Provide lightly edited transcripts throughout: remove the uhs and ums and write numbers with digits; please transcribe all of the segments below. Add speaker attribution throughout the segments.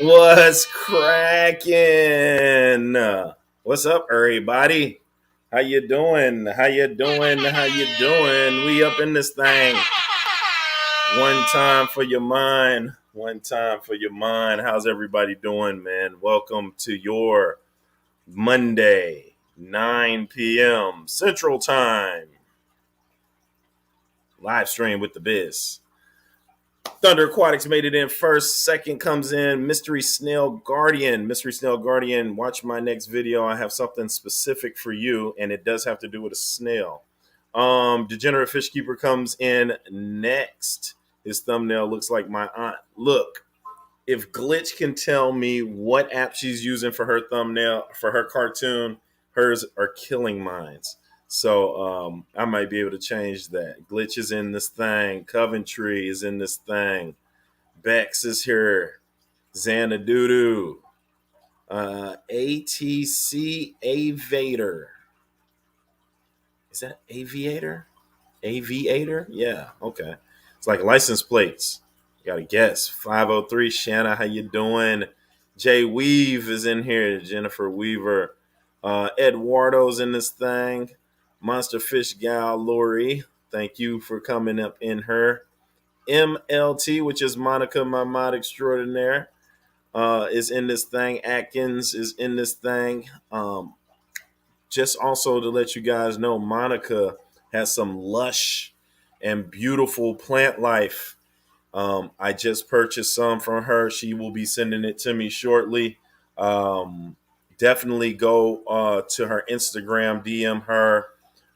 Speaker 1: What's cracking? What's up, everybody? How you doing? How you doing? How you doing? We up in this thing. One time for your mind. One time for your mind. How's everybody doing, man? Welcome to your Monday, 9 p.m. Central Time. Live stream with the biz. Thunder Aquatics made it in first. Second comes in Mystery Snail Guardian. Mystery Snail Guardian, watch my next video. I have something specific for you, and it does have to do with a snail. Degenerate Fish Keeper comes in next. His thumbnail looks like my aunt. Look, if Glitch can tell me what app she's using for her thumbnail, for her cartoon, hers are killing mines. So I might be able to change that. Glitch is in this thing. Coventry is in this thing. Bex is here. Xanadudu. ATC Aviator. Is that Aviator? Aviator? Yeah, okay. It's like license plates. You got to guess. 503, Shanna, how you doing? Jay Weave is in here. Jennifer Weaver. Eduardo's in this thing. Monster Fish Gal Lori, thank you for coming up in her. MLT, which is Monica, my mod extraordinaire, is in this thing. Atkins is in this thing. Just also to let you guys know, Monica has some lush and beautiful plant life. I just purchased some from her. She will be sending it to me shortly. Definitely go to her Instagram, DM her.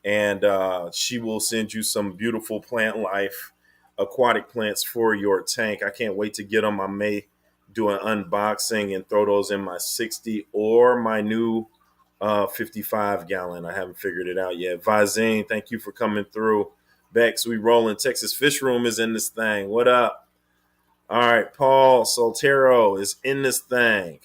Speaker 1: And she will send you some beautiful plant life aquatic plants for your tank. I can't wait to get them. I may do an unboxing and throw those in my 60 or my new 55 gallon. I haven't figured it out yet. Vizine, thank you for coming through. Bex, we rolling. Texas Fish Room is in this thing. What up? All right, Paul Soltero is in this thing.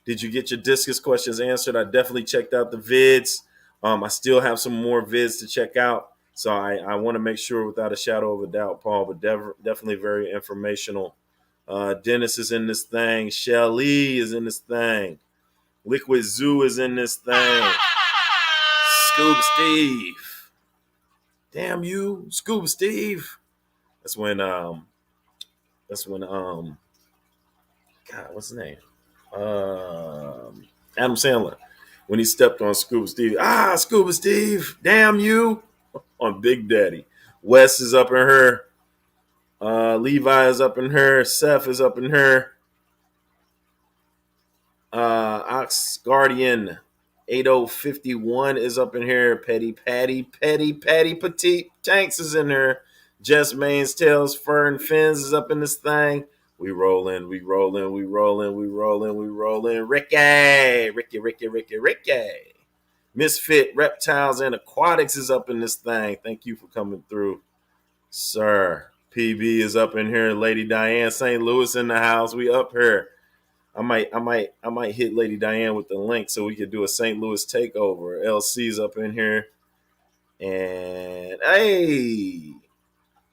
Speaker 1: Did you get your discus questions answered? I definitely checked out the vids. I still have some more vids to check out. So I want to make sure without a shadow of a doubt, Paul, but definitely very informational. Dennis is in this thing. Shelly is in this thing. Liquid Zoo is in this thing. Scuba Steve. Damn you, Scuba Steve. That's when God, what's his name? Adam Sandler. When he stepped on Scuba Steve. Scuba Steve, damn you. On Big Daddy. Wes is up in her. Levi is up in her. Seth is up in her. Ox Guardian 8051 is up in here. Petty Petite Tanks is in her. Jess Main's Tails, Fern Fins is up in this thing. We rolling. Ricky. Misfit Reptiles and Aquatics is up in this thing. Thank you for coming through, sir. PB is up in here. Lady Diane, St. Louis in the house. We up here. I might hit Lady Diane with the link so we could do a St. Louis takeover. LC's up in here. And hey,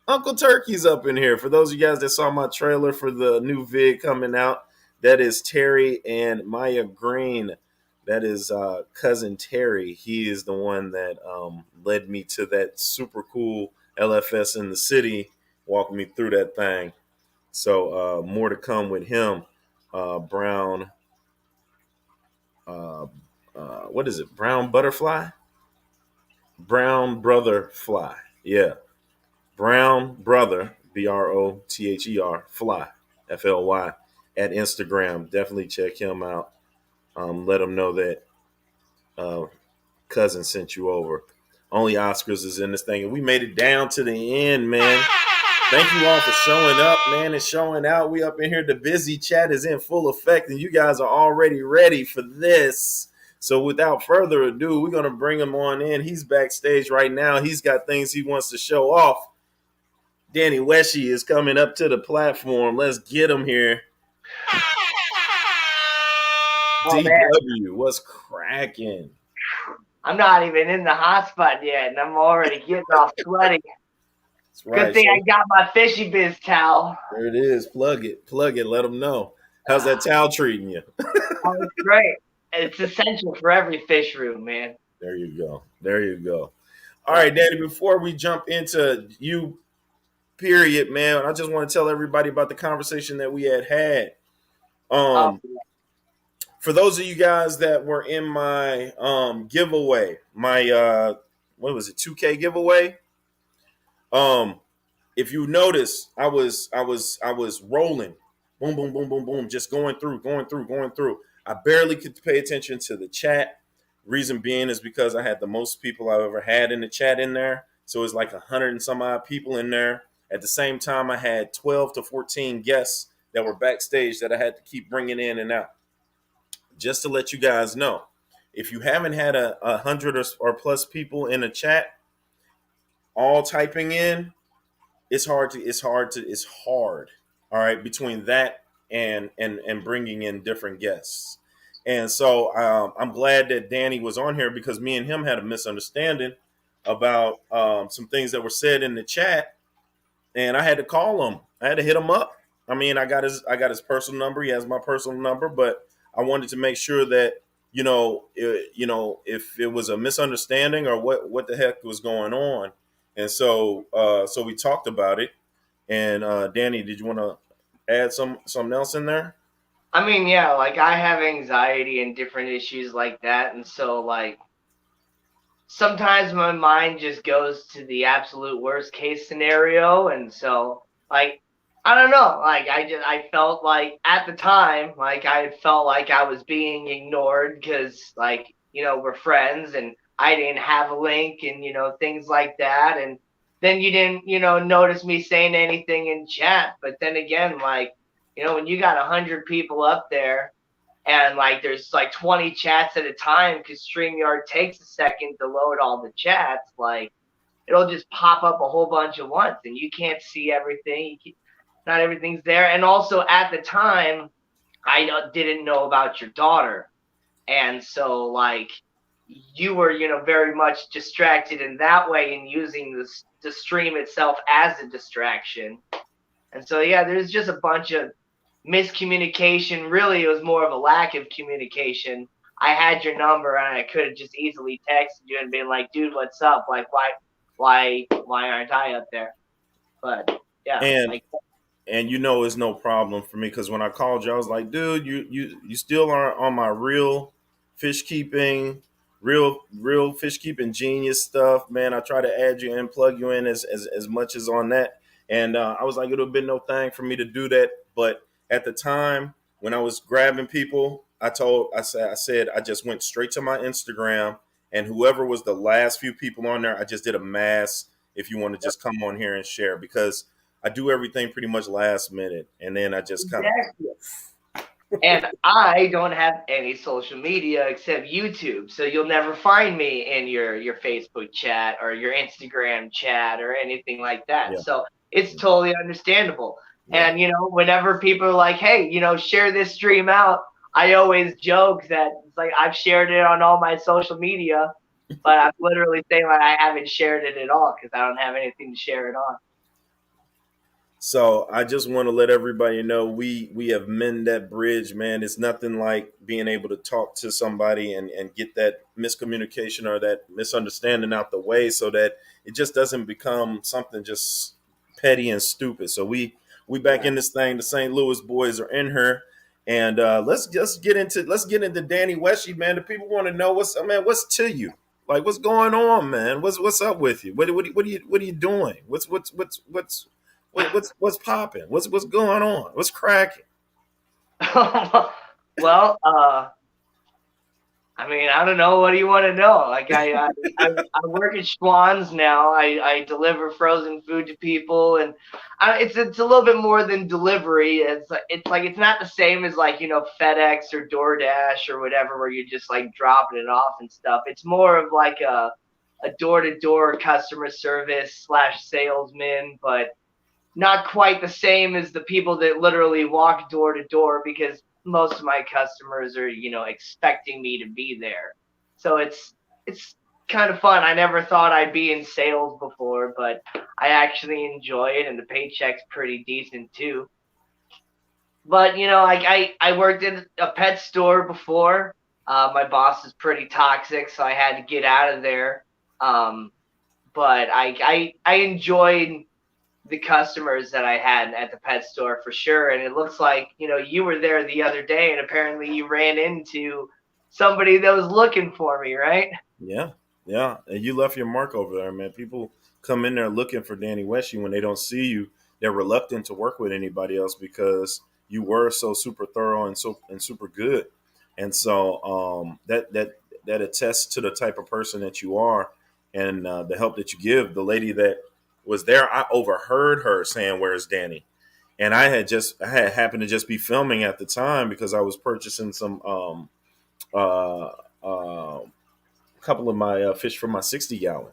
Speaker 1: Uncle Turkey's up in here. For those of you guys that saw my trailer for the new vid coming out, that is Terry and Maya Green. That is cousin Terry. He is the one that led me to that super cool LFS in the city, walking me through that thing. So more to come with him. Brown, what is it? Brown Butterfly? Brown Brother Fly. Yeah. Brown Brother, BROTHER, Fly, FLY, at Instagram. Definitely check him out. Let him know that cousin sent you over. Only Oscars is in this thing. And we made it down to the end, man. Thank you all for showing up, man, and showing out. We up in here. The busy chat is in full effect, and you guys are already ready for this. So without further ado, we're going to bring him on in. He's backstage right now. He's got things he wants to show off. Danny Wesche is coming up to the platform. Let's get him here.
Speaker 2: Oh,
Speaker 1: DW,
Speaker 2: man.
Speaker 1: what's cracking?
Speaker 2: I'm not even in the hot spot yet, and I'm already getting all sweaty.
Speaker 1: That's right.
Speaker 2: Good thing I got my fishy biz towel.
Speaker 1: There it is. Plug it. Let them know. How's that towel treating you?
Speaker 2: Oh, it's great. It's essential for every fish room, man.
Speaker 1: There you go. There you go. All
Speaker 2: Yeah.
Speaker 1: right, Danny, before we jump into you, period, man, I just want to tell everybody about the conversation that we had.
Speaker 2: Oh,
Speaker 1: Um, for those of you guys that were in my giveaway, my what was it, 2K giveaway? Um, if you notice, I was rolling, boom, boom, boom, boom, boom, just going through. I barely could pay attention to the chat. Reason being is because I had the most people I've ever had in the chat in there, so it's like 100 and some odd people in there. At the same time, I had 12 to 14 guests that were backstage that I had to keep bringing in and out. Just to let you guys know, if you haven't had a hundred or plus people in a chat all typing in, it's hard. All right, between that and bringing in different guests. And so I'm glad that Danny was on here because me and him had a misunderstanding about some things that were said in the chat, and I had to call him. I had to hit him up. I mean, I got his personal number. He has my personal number, but I wanted to make sure that if it was a misunderstanding or what the heck was going on, and so we talked about it. And Danny, did you want to add something else in there?
Speaker 2: I mean, yeah, like I have anxiety and different issues like that, and so like sometimes my mind just goes to the absolute worst case scenario, and so like I don't know, like I felt like at the time like I felt like I was being ignored because like we're friends and I didn't have a link and things like that, and then you didn't notice me saying anything in chat, but then again like when you got 100 people up there and like there's like 20 chats at a time because StreamYard takes a second to load all the chats, like it'll just pop up a whole bunch at once and you can't see everything. Not everything's there. And also at the time, I didn't know about your daughter. And so like you were, very much distracted in that way and using the stream itself as a distraction. And so, yeah, there's just a bunch of miscommunication. Really, it was more of a lack of communication. I had your number and I could have just easily texted you and been like, dude, what's up? Like, why aren't I up there? But yeah,
Speaker 1: And
Speaker 2: like,
Speaker 1: it's no problem for me because when I called you, I was like, dude, you still are on my fish keeping, real fish keeping genius stuff, man. I try to add you and plug you in as much as on that, and I was like, it would have been no thing for me to do that, but at the time when I was grabbing people, I said I just went straight to my Instagram, and whoever was the last few people on there, I just did a mass. If you want to just come on here and share, because I do everything pretty much last minute, and then I just kind of.
Speaker 2: exactly. And I don't have any social media except YouTube, so you'll never find me in your Facebook chat or your Instagram chat or anything like that.
Speaker 1: Yeah,
Speaker 2: So it's totally understandable.
Speaker 1: yeah.
Speaker 2: And whenever people are like, "Hey, share this stream out," I always joke that it's like I've shared it on all my social media, but I'm literally saying like I haven't shared it at all because I don't have anything to share it on.
Speaker 1: So I just want to let everybody know we have mended that bridge, man. It's nothing like being able to talk to somebody and get that miscommunication or that misunderstanding out the way, so that it just doesn't become something just petty and stupid. So we back
Speaker 2: Yeah.
Speaker 1: in this thing. The St. Louis boys are in her, and let's get into Danny Wesche, man. The people want to know what's to you, like what's going on, man. What's up with you? What are you doing? What's popping? What's going on? What's cracking?
Speaker 2: Well, I mean, I don't know. What do you want to know? Like, I work at Schwann's now. I deliver frozen food to people, and it's a little bit more than delivery. It's not the same as like FedEx or DoorDash or whatever, where you're just like dropping it off and stuff. It's more of like a door-to-door customer service / salesman, but not quite the same as the people that literally walk door to door because most of my customers are, expecting me to be there. So it's kind of fun. I never thought I'd be in sales before, but I actually enjoy it and the paycheck's pretty decent too. But like I worked in a pet store before. My boss is pretty toxic, so I had to get out of there. Um, but I enjoyed the customers that I had at the pet store for sure. And it looks like you were there the other day, and apparently you ran into somebody that was looking for me, right?
Speaker 1: Yeah, yeah. And you left your mark over there, man. People come in there looking for Danny Wesche. When they don't see you, they're reluctant to work with anybody else because you were so super thorough and super good. And so that attests to the type of person that you are and the help that you give. The lady that was there, I overheard her saying, "Where's Danny?" And I had happened to just be filming at the time because I was purchasing some uh, uh, couple of my fish for my 60-gallon.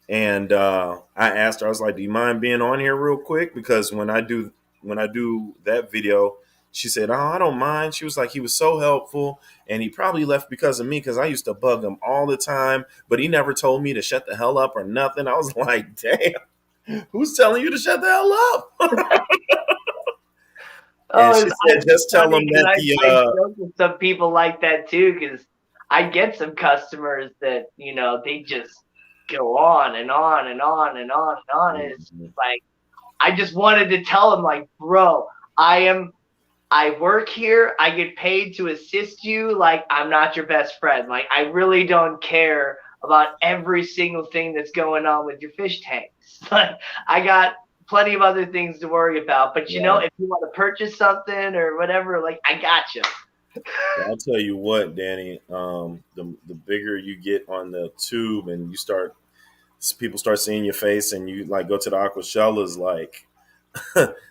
Speaker 1: And I asked her, I was like, "Do you mind being on here real quick?" Because when I do that video, she said, "Oh, I don't mind." She was like, "He was so helpful, and he probably left because of me because I used to bug him all the time, but he never told me to shut the hell up or nothing." I was like, "Damn, who's telling you to shut the hell up?" And
Speaker 2: Oh,
Speaker 1: she said,
Speaker 2: it's
Speaker 1: "Just tell
Speaker 2: funny
Speaker 1: him
Speaker 2: because
Speaker 1: that
Speaker 2: I
Speaker 1: the
Speaker 2: joke with some people like that too. Because I get some customers that they just go on and on and on and on and on. And it's like I just wanted to tell them, like, bro, I work here. I get paid to assist you. Like, I'm not your best friend. Like, I really don't care about every single thing that's going on with your fish tanks. Like, I got plenty of other things to worry about. But
Speaker 1: right."
Speaker 2: if you want to purchase something or whatever, like, I got you.
Speaker 1: Well, I'll tell you what, Danny. The bigger you get on the tube, and people start seeing your face, and you like go to the aquashellas, like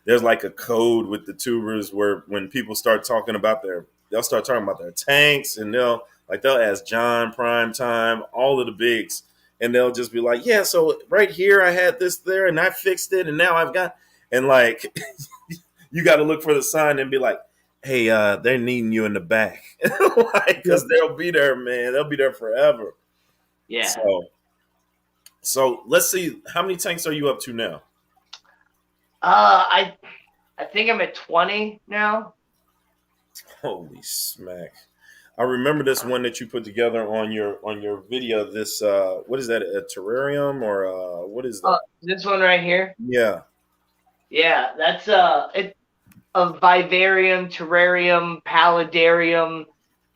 Speaker 1: there's like a code with the tubers where when people start talking about they'll start talking about their tanks, and they'll ask John, Prime Time, all of the bigs, and they'll just be like, "Yeah, so right here I had this there, and I fixed it, and now I've got," and like you got to look for the sign and be like, "Hey, they're needing you in the back," like
Speaker 2: Yeah.
Speaker 1: because they'll be there, man. They'll be there forever.
Speaker 2: Yeah.
Speaker 1: So let's see, how many tanks are you up to now?
Speaker 2: I think I'm at 20 now.
Speaker 1: Holy smack! I remember this one that you put together on your video. This what is that? A terrarium or what is that?
Speaker 2: This one right here.
Speaker 1: Yeah,
Speaker 2: Yeah, that's it. A vivarium, terrarium, paludarium,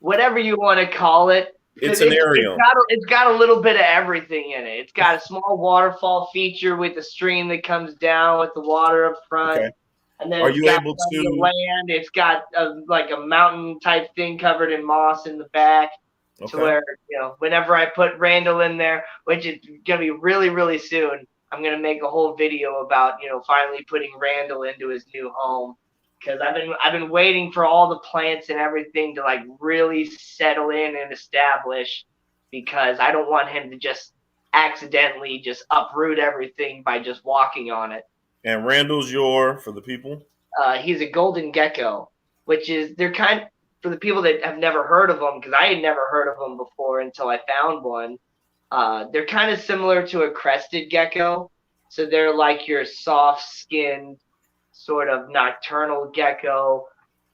Speaker 2: whatever you want to call it,
Speaker 1: it's
Speaker 2: because
Speaker 1: an
Speaker 2: it's
Speaker 1: arium.
Speaker 2: got a little bit of everything in it. It's got a small waterfall feature with a stream that comes down with the water up front,
Speaker 1: Okay,
Speaker 2: and then
Speaker 1: are
Speaker 2: it's
Speaker 1: you
Speaker 2: got
Speaker 1: able
Speaker 2: plenty of
Speaker 1: to?
Speaker 2: land. It's got like a mountain type thing covered in moss in the back, to
Speaker 1: Okay,
Speaker 2: where whenever I put Randall in there, which is gonna be really really soon. I'm gonna make a whole video about finally putting Randall into his new home, because I've been waiting for all the plants and everything to like really settle in and establish, because I don't want him to just accidentally just uproot everything by just walking on it.
Speaker 1: and Randall's your for the people.
Speaker 2: He's a golden gecko, which is they're kind for the people that have never heard of them, because I had never heard of them before until I found one. They're kind of similar to a crested gecko, so they're like your soft-skinned sort of nocturnal gecko.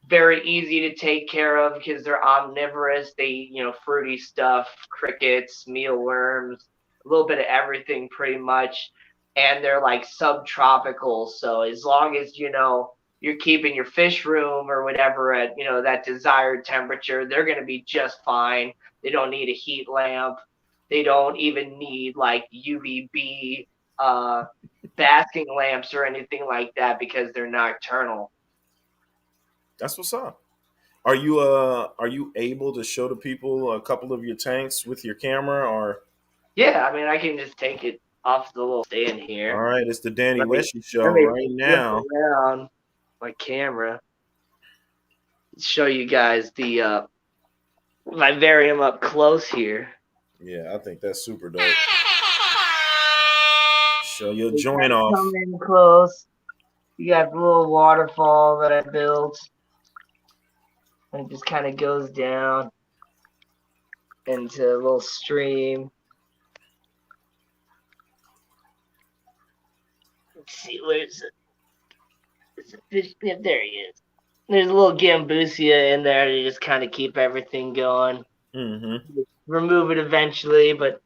Speaker 2: Very easy to take care of because they're omnivorous. They eat, fruity stuff, crickets, mealworms, a little bit of everything pretty much. And they're like subtropical. So as long as, you're keeping your fish room or whatever at, that desired temperature, they're going to be just fine. They don't need a heat lamp. They don't even need like UVB basking lamps or anything like that because they're nocturnal.
Speaker 1: That's what's up. Are you able to show the people a couple of your tanks with your camera or?
Speaker 2: Yeah, I mean, I can just take it off the little stand
Speaker 1: All
Speaker 2: here.
Speaker 1: right, it's the Danny
Speaker 2: Let me
Speaker 1: Wesche show
Speaker 2: let me
Speaker 1: right
Speaker 2: flip
Speaker 1: now.
Speaker 2: around my camera, show you guys the vivarium up close here.
Speaker 1: Yeah, I think that's super dope. Show your
Speaker 2: We
Speaker 1: joint
Speaker 2: kind of come
Speaker 1: off.
Speaker 2: in close. You got the little waterfall that I built, and it just kind of goes down into a little stream. Let's see, where's the fish? Yeah, there he is. there's a little gambusia in there to just kind of keep everything going.
Speaker 1: Mm-hmm.
Speaker 2: Remove it eventually, but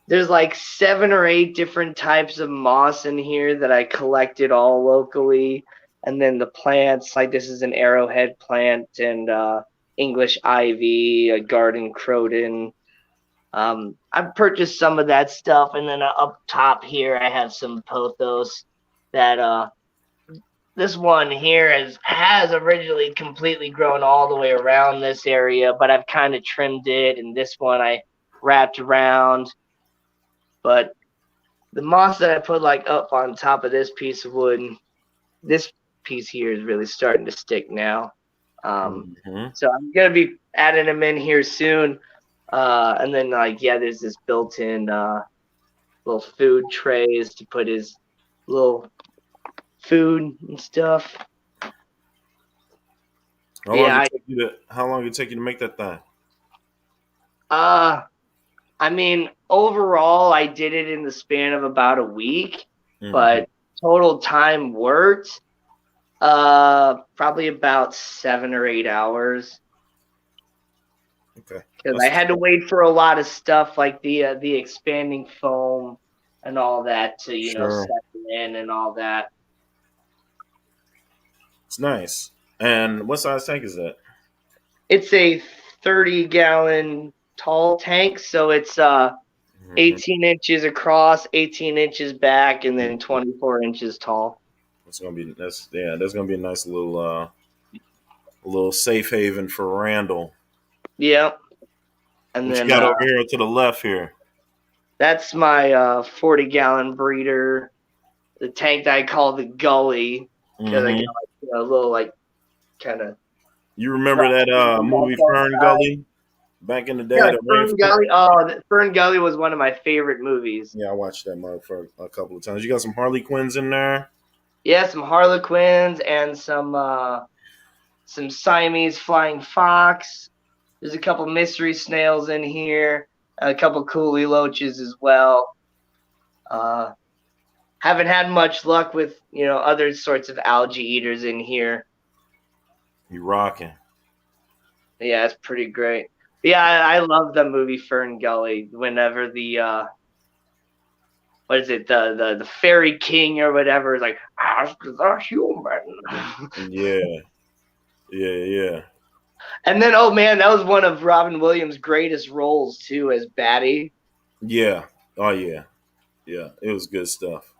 Speaker 2: there's like 7 or 8 different types of moss in here that I collected all locally. And then the plants, like this is an arrowhead plant and English ivy, a garden croton. I've purchased some of that stuff, and then up top here I have some pothos that this one here has originally completely grown all the way around this area, but I've kind of trimmed it, and this one I wrapped around. But the moss that I put like up on top of this piece of wood, this piece here is really starting to stick now.
Speaker 1: Mm-hmm.
Speaker 2: So I'm gonna be adding them in here soon. And then like there's this built-in little food trays to put his little food and stuff.
Speaker 1: How long did it take you to make that thing?
Speaker 2: I mean, overall, I did it in the span of about a week,
Speaker 1: Mm-hmm.
Speaker 2: but total time worked, probably about 7 or 8 hours.
Speaker 1: Okay.
Speaker 2: Because I had to wait for a lot of stuff like the expanding foam and all that to settle in and all that.
Speaker 1: It's nice. And what size tank is that?
Speaker 2: It's a 30-gallon tall tank, so it's 18 inches across, 18 inches back, and then 24 inches tall.
Speaker 1: That's gonna be that's gonna be a nice little safe haven for Randall.
Speaker 2: Yep. And
Speaker 1: What
Speaker 2: then
Speaker 1: you got over here to the left here?
Speaker 2: That's my 40-gallon breeder, the tank that I call the Gully, because I got like a little like kind of.
Speaker 1: You remember that movie Fern Gully back in the day?
Speaker 2: Yeah, Fern Gully. Oh, Fern Gully was one of my favorite movies.
Speaker 1: Yeah, I watched that movie for a couple of times. You got some Harley Quinns in there?
Speaker 2: Yeah, some Harlequins and some Siamese flying fox. There's a couple mystery snails in here, a couple coolie loaches as well. Haven't had much luck with other sorts of algae eaters in here.
Speaker 1: You rocking?
Speaker 2: Yeah, it's pretty great. But yeah, I love the movie Fern Gully. Whenever the what is it, the fairy king or whatever is like, ask the human.
Speaker 1: Yeah.
Speaker 2: And then, oh man, that was one of Robin Williams' greatest roles too, as Batty.
Speaker 1: Yeah. Oh yeah. Yeah. It was good stuff.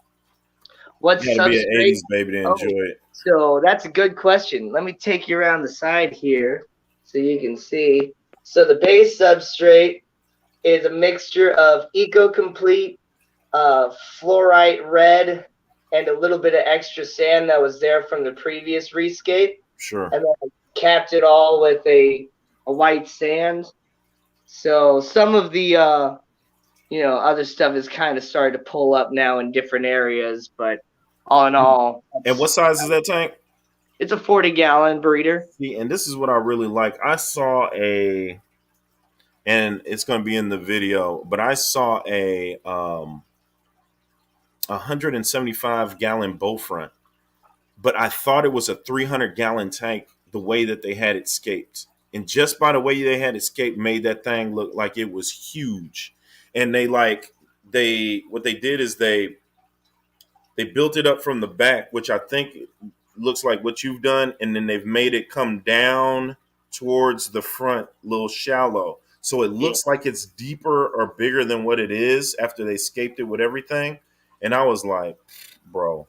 Speaker 2: What's
Speaker 1: You gotta be an
Speaker 2: Substrate?
Speaker 1: 80s baby to enjoy it.
Speaker 2: So that's a good question. Let me take you around the side here so you can see. So the base Substrate is a mixture of Eco-Complete, fluorite red, and a little bit of extra sand that was there from the previous rescape.
Speaker 1: Sure.
Speaker 2: And then I capped it all with a white sand. So some of the other stuff is kind of started to pull up now in different areas, but all in all.
Speaker 1: And what size is that tank?
Speaker 2: It's a 40-gallon breeder.
Speaker 1: See, and this is what I really like. I saw and it's going to be in the video, but I saw a 175-gallon bow front, but I thought it was a 300-gallon tank the way that they had it scaped. And just by the way they had it scaped made that thing look like it was huge. And what they did is they built it up from the back, which I think looks like what you've done, and then they've made it come down towards the front, a little shallow. So it looks like it's deeper or bigger than what it is after they scaped it with everything. And I was like, bro,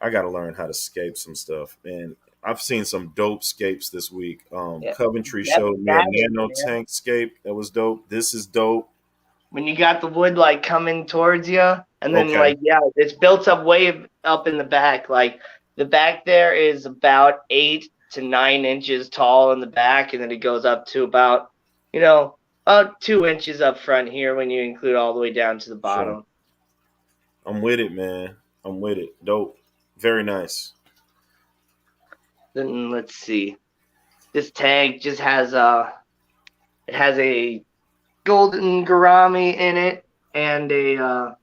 Speaker 1: I got to learn how to scape some stuff. And I've seen some dope scapes this week. Coventry showed me a nano tank scape that was dope. This is dope.
Speaker 2: When you got the wood like coming towards you, and then it's built up way up in the back. Like the back there is about 8 to 9 inches tall in the back, and then it goes up to about 2 inches up front here when you include all the way down to the bottom.
Speaker 1: Sure. I'm with it, man. I'm with it. Dope. Very nice.
Speaker 2: Then let's see. This tank just has it has a golden gourami in it and a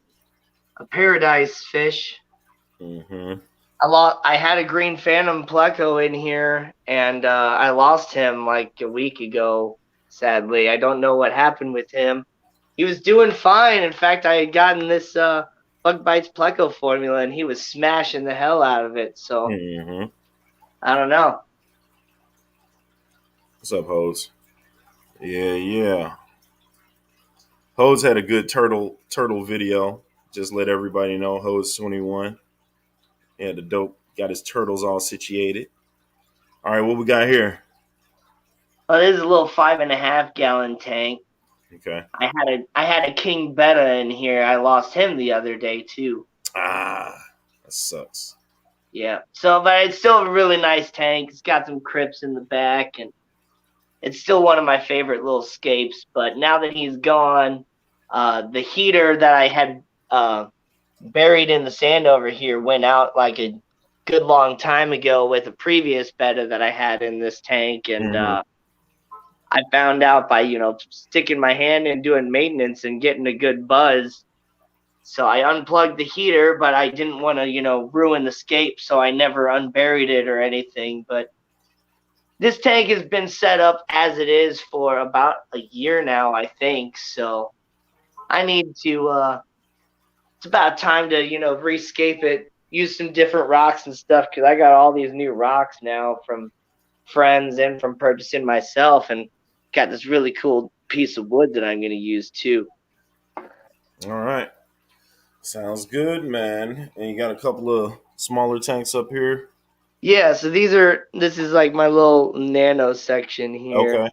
Speaker 2: paradise fish.
Speaker 1: Mm-hmm.
Speaker 2: I had a green phantom pleco in here, and I lost him like a week ago. Sadly, I don't know what happened with him. He was doing fine. In fact, I had gotten this Bug Bites pleco formula, and he was smashing the hell out of it. So
Speaker 1: Mm-hmm.
Speaker 2: I don't know.
Speaker 1: What's up, Hose? Yeah, yeah. Hose had a good turtle video. Just let everybody know. Hose 21. Yeah, the dope got his turtles all situated. All right, what we got here?
Speaker 2: Oh, this is a little 5.5 gallon tank.
Speaker 1: Okay.
Speaker 2: I had a King Betta in here. I lost him the other day too.
Speaker 1: Ah, that sucks.
Speaker 2: Yeah. So, but it's still a really nice tank. It's got some crypts in the back, and it's still one of my favorite little scapes. But now that he's gone, the heater that I had buried in the sand over here went out like a good long time ago with a previous betta that I had in this tank, and
Speaker 1: Mm-hmm.
Speaker 2: I found out by sticking my hand in doing maintenance and getting a good buzz. So I unplugged the heater, but I didn't want to ruin the scape, so I never unburied it or anything. But this tank has been set up as it is for about a year now, I think. So I need to. It's about time to rescape it, use some different rocks and stuff because I got all these new rocks now from friends and from purchasing myself, and got this really cool piece of wood that I'm going to use too.
Speaker 1: All right. Sounds good, man. And you got a couple of smaller tanks up here.
Speaker 2: Yeah, so this is like my little nano section here.
Speaker 1: Okay.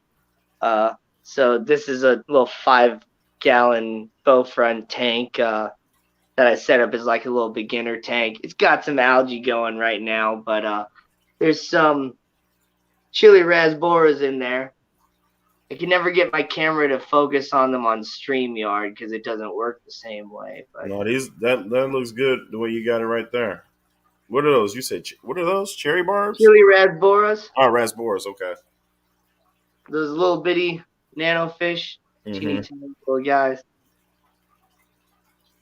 Speaker 2: Uh, so this is a little 5 gallon bow front tank that I set up as like a little beginner tank. It's got some algae going right now, but there's some chili rasboras in there. I can never get my camera to focus on them on StreamYard because it doesn't work the same way. But
Speaker 1: No, these that looks good the way you got it right there. What are those? You said what are those? Cherry barbs?
Speaker 2: chili rasboras,
Speaker 1: Oh, raspberries. Okay.
Speaker 2: those little bitty nano fish, teeny
Speaker 1: Mm-hmm.
Speaker 2: tiny little guys.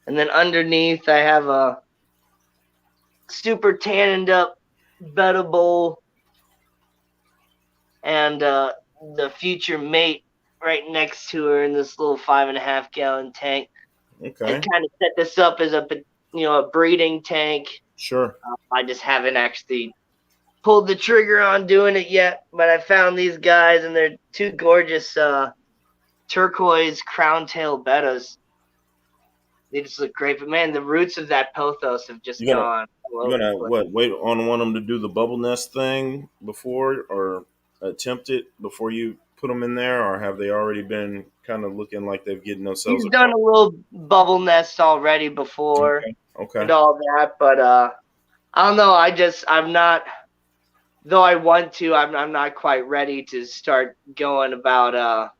Speaker 2: And then underneath, I have a super tanned up betta bowl and the future mate right next to her in this little 5.5 gallon tank. I
Speaker 1: Okay.
Speaker 2: kind of set this up as a breeding tank.
Speaker 1: Sure.
Speaker 2: I just haven't actually pulled the trigger on doing it yet, but I found these guys and they're two gorgeous turquoise crown tail bettas. They just look great, but man, the roots of that pothos have just
Speaker 1: You gonna
Speaker 2: gone all
Speaker 1: you
Speaker 2: over the
Speaker 1: gonna
Speaker 2: place.
Speaker 1: what? Wait on one of them to do the bubble nest thing before, or attempt it before you put them in there, or have they already been kind of looking like they're getting themselves
Speaker 2: He's done
Speaker 1: across?
Speaker 2: a little bubble nest already before
Speaker 1: Okay.
Speaker 2: and
Speaker 1: Okay.
Speaker 2: all that, but I don't know. I'm not. Though I want to, I'm not quite ready to start going about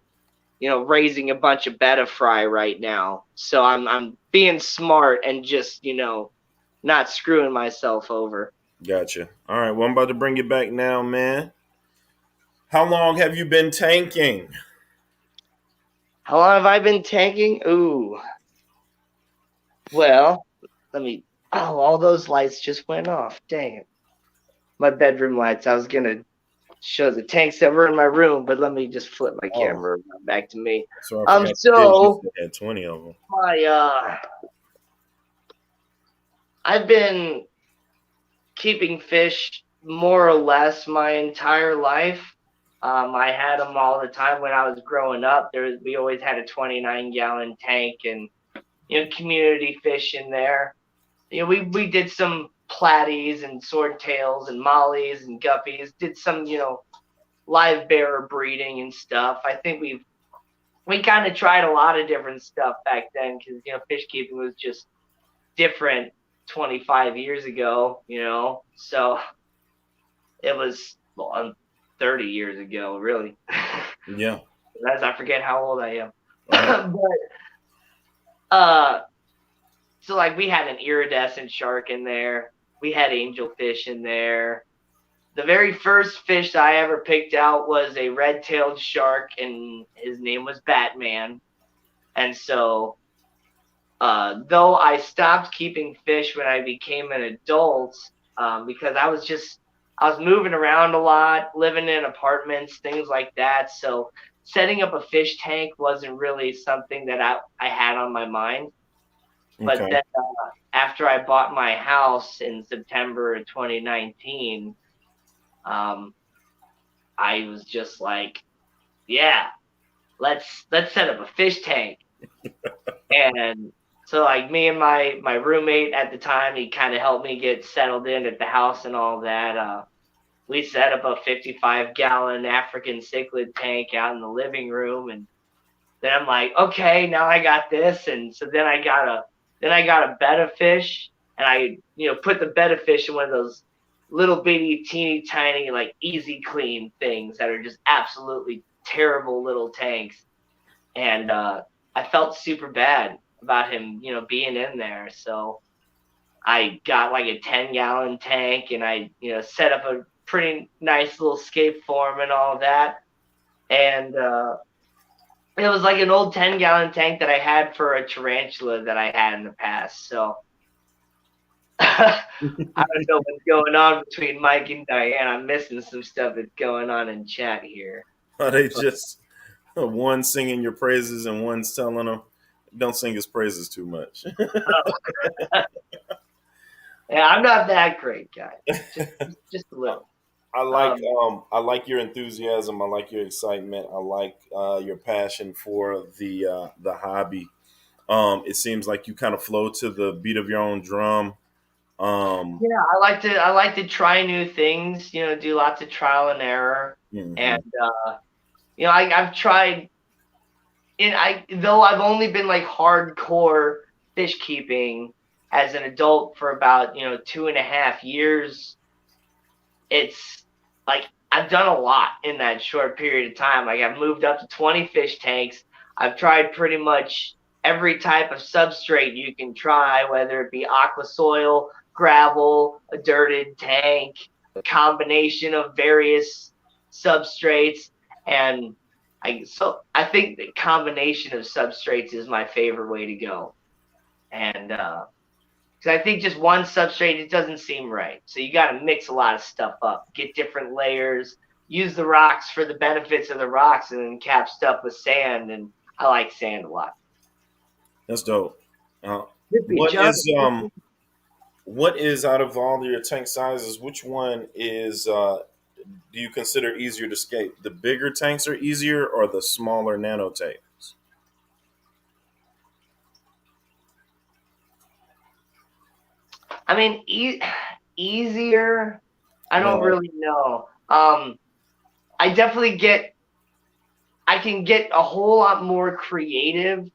Speaker 2: raising a bunch of betta fry right now. So I'm being smart and just not screwing myself over.
Speaker 1: Gotcha. All right. Well, I'm about to bring you back now, man. How long have you been tanking?
Speaker 2: How long have I been tanking? Ooh, well, let me. Oh, all those lights just went off. Dang it. My bedroom lights. I was gonna show the tanks that were in my room, but let me just flip my
Speaker 1: Oh,
Speaker 2: camera back to me.
Speaker 1: so I forgot to tell you, you
Speaker 2: So
Speaker 1: said you had 20 of them.
Speaker 2: my I've been keeping fish more or less my entire life. I had them all the time when I was growing up. We always had a 29 gallon tank and community fish in there. We did some platies and swordtails and mollies and guppies. Did some live bearer breeding and stuff. I think we kind of tried a lot of different stuff back then because fish keeping was just different 25 years ago. So it was 30 years ago, really.
Speaker 1: Yeah.
Speaker 2: As I forget how old I am.
Speaker 1: Right.
Speaker 2: But so like we had an iridescent shark in there. We had angelfish in there. The very first fish I ever picked out was a red-tailed shark, and his name was Batman. And so, though I stopped keeping fish when I became an adult, because I was moving around a lot, living in apartments, things like that. So setting up a fish tank wasn't really something that I had on my mind. But
Speaker 1: Okay.
Speaker 2: then after I bought my house in September of 2019, um, I was just like, yeah, let's set up a fish tank. And so like me and my roommate at the time, he kind of helped me get settled in at the house and all that. We set up a 55-gallon African cichlid tank out in the living room, and then I'm like, okay, now I got this. And so then I got a betta fish, and I put the betta fish in one of those little bitty teeny tiny like easy clean things that are just absolutely terrible little tanks. And I felt super bad about him being in there. So I got like a 10-gallon tank, and I set up a pretty nice little escape form and all that. And it was like an old 10-gallon tank that I had for a tarantula that I had in the past. So I don't know what's going on between Mike and Diane. I'm missing some stuff that's going on in chat here.
Speaker 1: Are they
Speaker 2: But,
Speaker 1: just one singing your praises and one's telling them don't sing his praises too much?
Speaker 2: yeah, I'm not that great, guys. Just a little. Um,
Speaker 1: I like your enthusiasm. I like your excitement. I like your passion for the hobby. It seems like you kind of flow to the beat of your own drum. Um,
Speaker 2: yeah, I like to try new things. Do lots of trial and error.
Speaker 1: mhm.
Speaker 2: And I've tried. And though I've only been like hardcore fish keeping as an adult for about 2.5 years, it's like I've done a lot in that short period of time. Like I've moved up to 20 fish tanks. I've tried pretty much every type of substrate you can try, whether it be aqua soil, gravel, a dirted tank, a combination of various substrates. And I think the combination of substrates is my favorite way to go. And because I think just one substrate, it doesn't seem right. So you got to mix a lot of stuff up, get different layers, use the rocks for the benefits of the rocks, and then cap stuff with sand. And I like sand a lot.
Speaker 1: That's dope. Uh,
Speaker 2: Zippy
Speaker 1: what
Speaker 2: John.
Speaker 1: is out of all your tank sizes? Which one is do you consider easier to skate? The bigger tanks are easier, or the smaller nano tanks?
Speaker 2: I mean, easier. I don't
Speaker 1: No.
Speaker 2: really know. I definitely I can get a whole lot more creative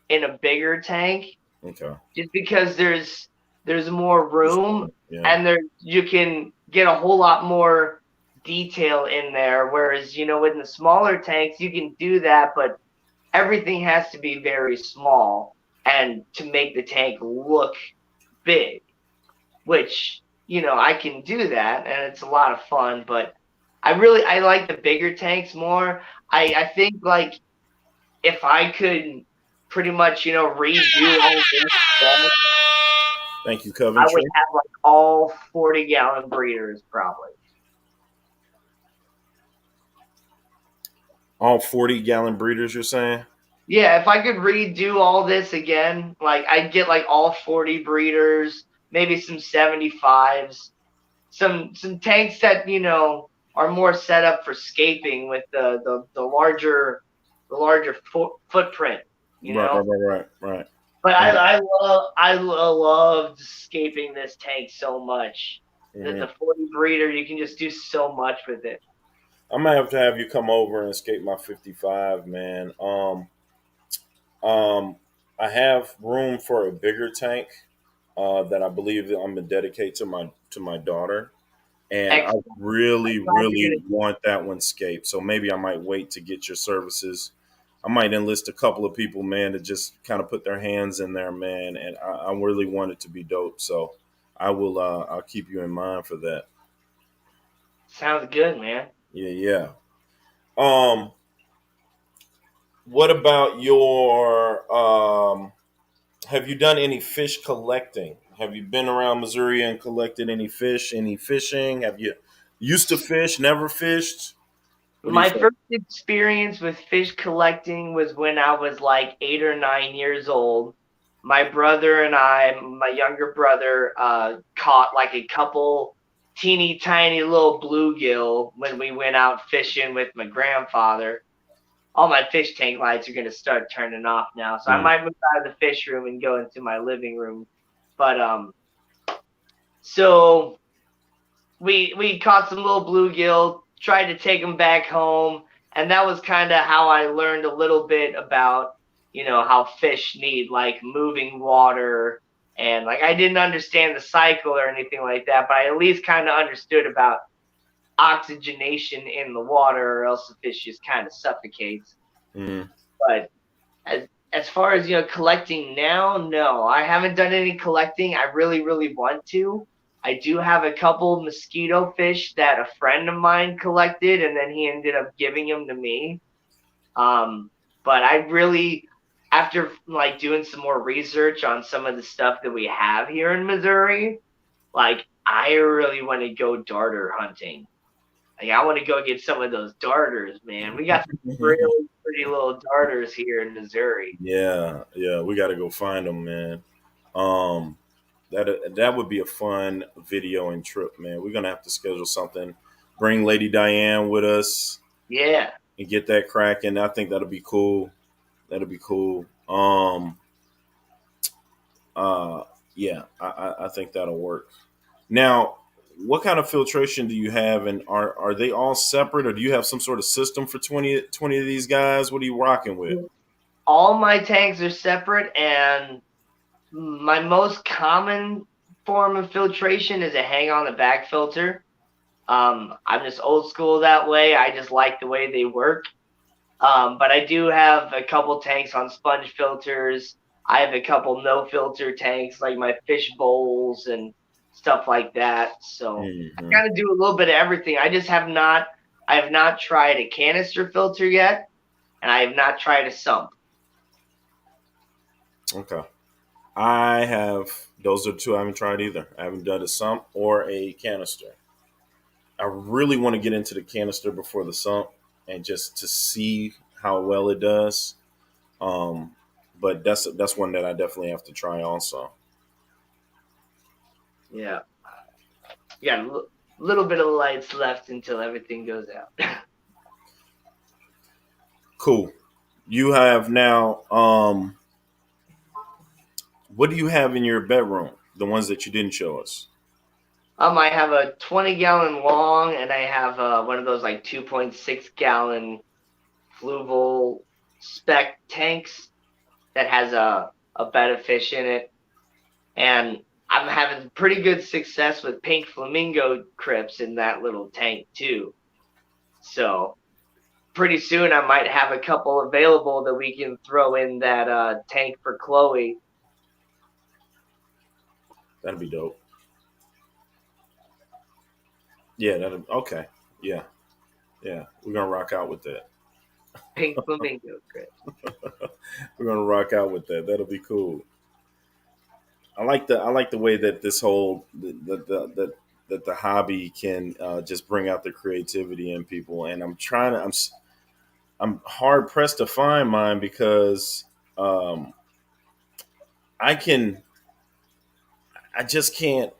Speaker 2: in a bigger tank
Speaker 1: Okay.
Speaker 2: just because there's more room,
Speaker 1: Yeah.
Speaker 2: and you can get a whole lot more detail in there, whereas in the smaller tanks you can do that, but everything has to be very small and to make the tank look big, which I can do that, and it's a lot of fun. But I like the bigger tanks more. I think like if I could pretty much redo all this stuff,
Speaker 1: Thank you,
Speaker 2: I would
Speaker 1: Coventry.
Speaker 2: have like all 40-gallon breeders probably.
Speaker 1: All 40-gallon breeders, you're saying?
Speaker 2: Yeah, if I could redo all this again, like I'd get like all 40 breeders, maybe some 75s, some tanks that are more set up for scaping with the larger footprint, you
Speaker 1: Right, right,
Speaker 2: know.
Speaker 1: right, right, right.
Speaker 2: But
Speaker 1: Um,
Speaker 2: I loved scaping this tank so much. The
Speaker 1: mhm.
Speaker 2: 40 breeder, you can just do so much with it.
Speaker 1: I might have to have you come over and skate my 55, man. Um, I have room for a bigger tank that I believe that I'm gonna dedicate to my daughter, and I
Speaker 2: Excellent.
Speaker 1: really,
Speaker 2: Glad you're
Speaker 1: really
Speaker 2: gonna.
Speaker 1: want that one scaped. So maybe I might wait to get your services. I might enlist a couple of people, man, to just kind of put their hands in there, man, and I really want it to be dope. So I will. I'll keep you in mind for that.
Speaker 2: Sounds good, man.
Speaker 1: Yeah, yeah. Um, what about your Have you done any fish collecting? Have you been around Missouri and collected any fish? Any fishing? Have you used to fish? Never fished? What do you
Speaker 2: My
Speaker 1: think?
Speaker 2: first experience with fish collecting was when I was like 8 or 9 years old. My brother and I, my younger brother, caught like a couple teeny tiny little bluegill when we went out fishing with my grandfather. All my fish tank lights are going to start turning off now, so I
Speaker 1: Mm,
Speaker 2: might move out of the fish room and go into my living room. But so we caught some little bluegill, tried to take them back home, and that was kind of how I learned a little bit about how fish need like moving water, and like I didn't understand the cycle or anything like that, but I at least kind of understood about oxygenation in the water, or else the fish just kind of suffocates.
Speaker 1: mm,
Speaker 2: But as far as collecting now, no, I haven't done any collecting. I really want to. I do have a couple mosquito fish that a friend of mine collected, and then he ended up giving them to me. Um, but I really, after like doing some more research on some of the stuff that we have here in Missouri, like I really want to go darter hunting. Like I want to go get some of those darters, man. We got some
Speaker 1: mm.
Speaker 2: really pretty little darters here in Missouri.
Speaker 1: Yeah, yeah, we got to go find them, man. Um, that would be a fun video and trip, man. We're gonna have to schedule something. Bring Lady Diane with us
Speaker 2: Yeah.
Speaker 1: and get that cracking. I think that'll be cool. That'll be cool. Uh, yeah, I think that'll work. Now, what kind of filtration do you have, and are they all separate, or do you have some sort of system for 20 of these guys? What are you rocking with?
Speaker 2: All my tanks are separate, and my most common form of filtration is a hang on the back filter. I'm just old school that way. I just like the way they work. But I do have a couple tanks on sponge filters. I have a couple no filter tanks, like my fish bowls and stuff like that. So I
Speaker 1: Hmm.
Speaker 2: kind of do a little bit of everything. I have not tried a canister filter yet, and I have not tried a sump.
Speaker 1: Okay. I have those are two I haven't tried either. I haven't done a sump or a canister. I really want to get into the canister before the sump and just to see how well it does. Um, but that's one that I definitely have to try also.
Speaker 2: Yeah, yeah, little bit of lights left until everything goes out.
Speaker 1: Cool. You have now. What do you have in your bedroom? The ones that you didn't show us.
Speaker 2: I have a 20-gallon long, and I have one of those like 2.6-gallon fluval spec tanks that has a bed of fish in it, and I'm having pretty good success with pink flamingo crypts in that little tank too. So pretty soon I might have a couple available that we can throw in that tank for Chloe.
Speaker 1: That'd be dope. Yeah. That okay. Yeah. Yeah. We're gonna rock out with that.
Speaker 2: Pink flamingo crypts.
Speaker 1: We're gonna rock out with that. That'll be cool. I like the way that this whole that the hobby can just bring out the creativity in people. And I'm hard pressed to find mine because um, I can I just can't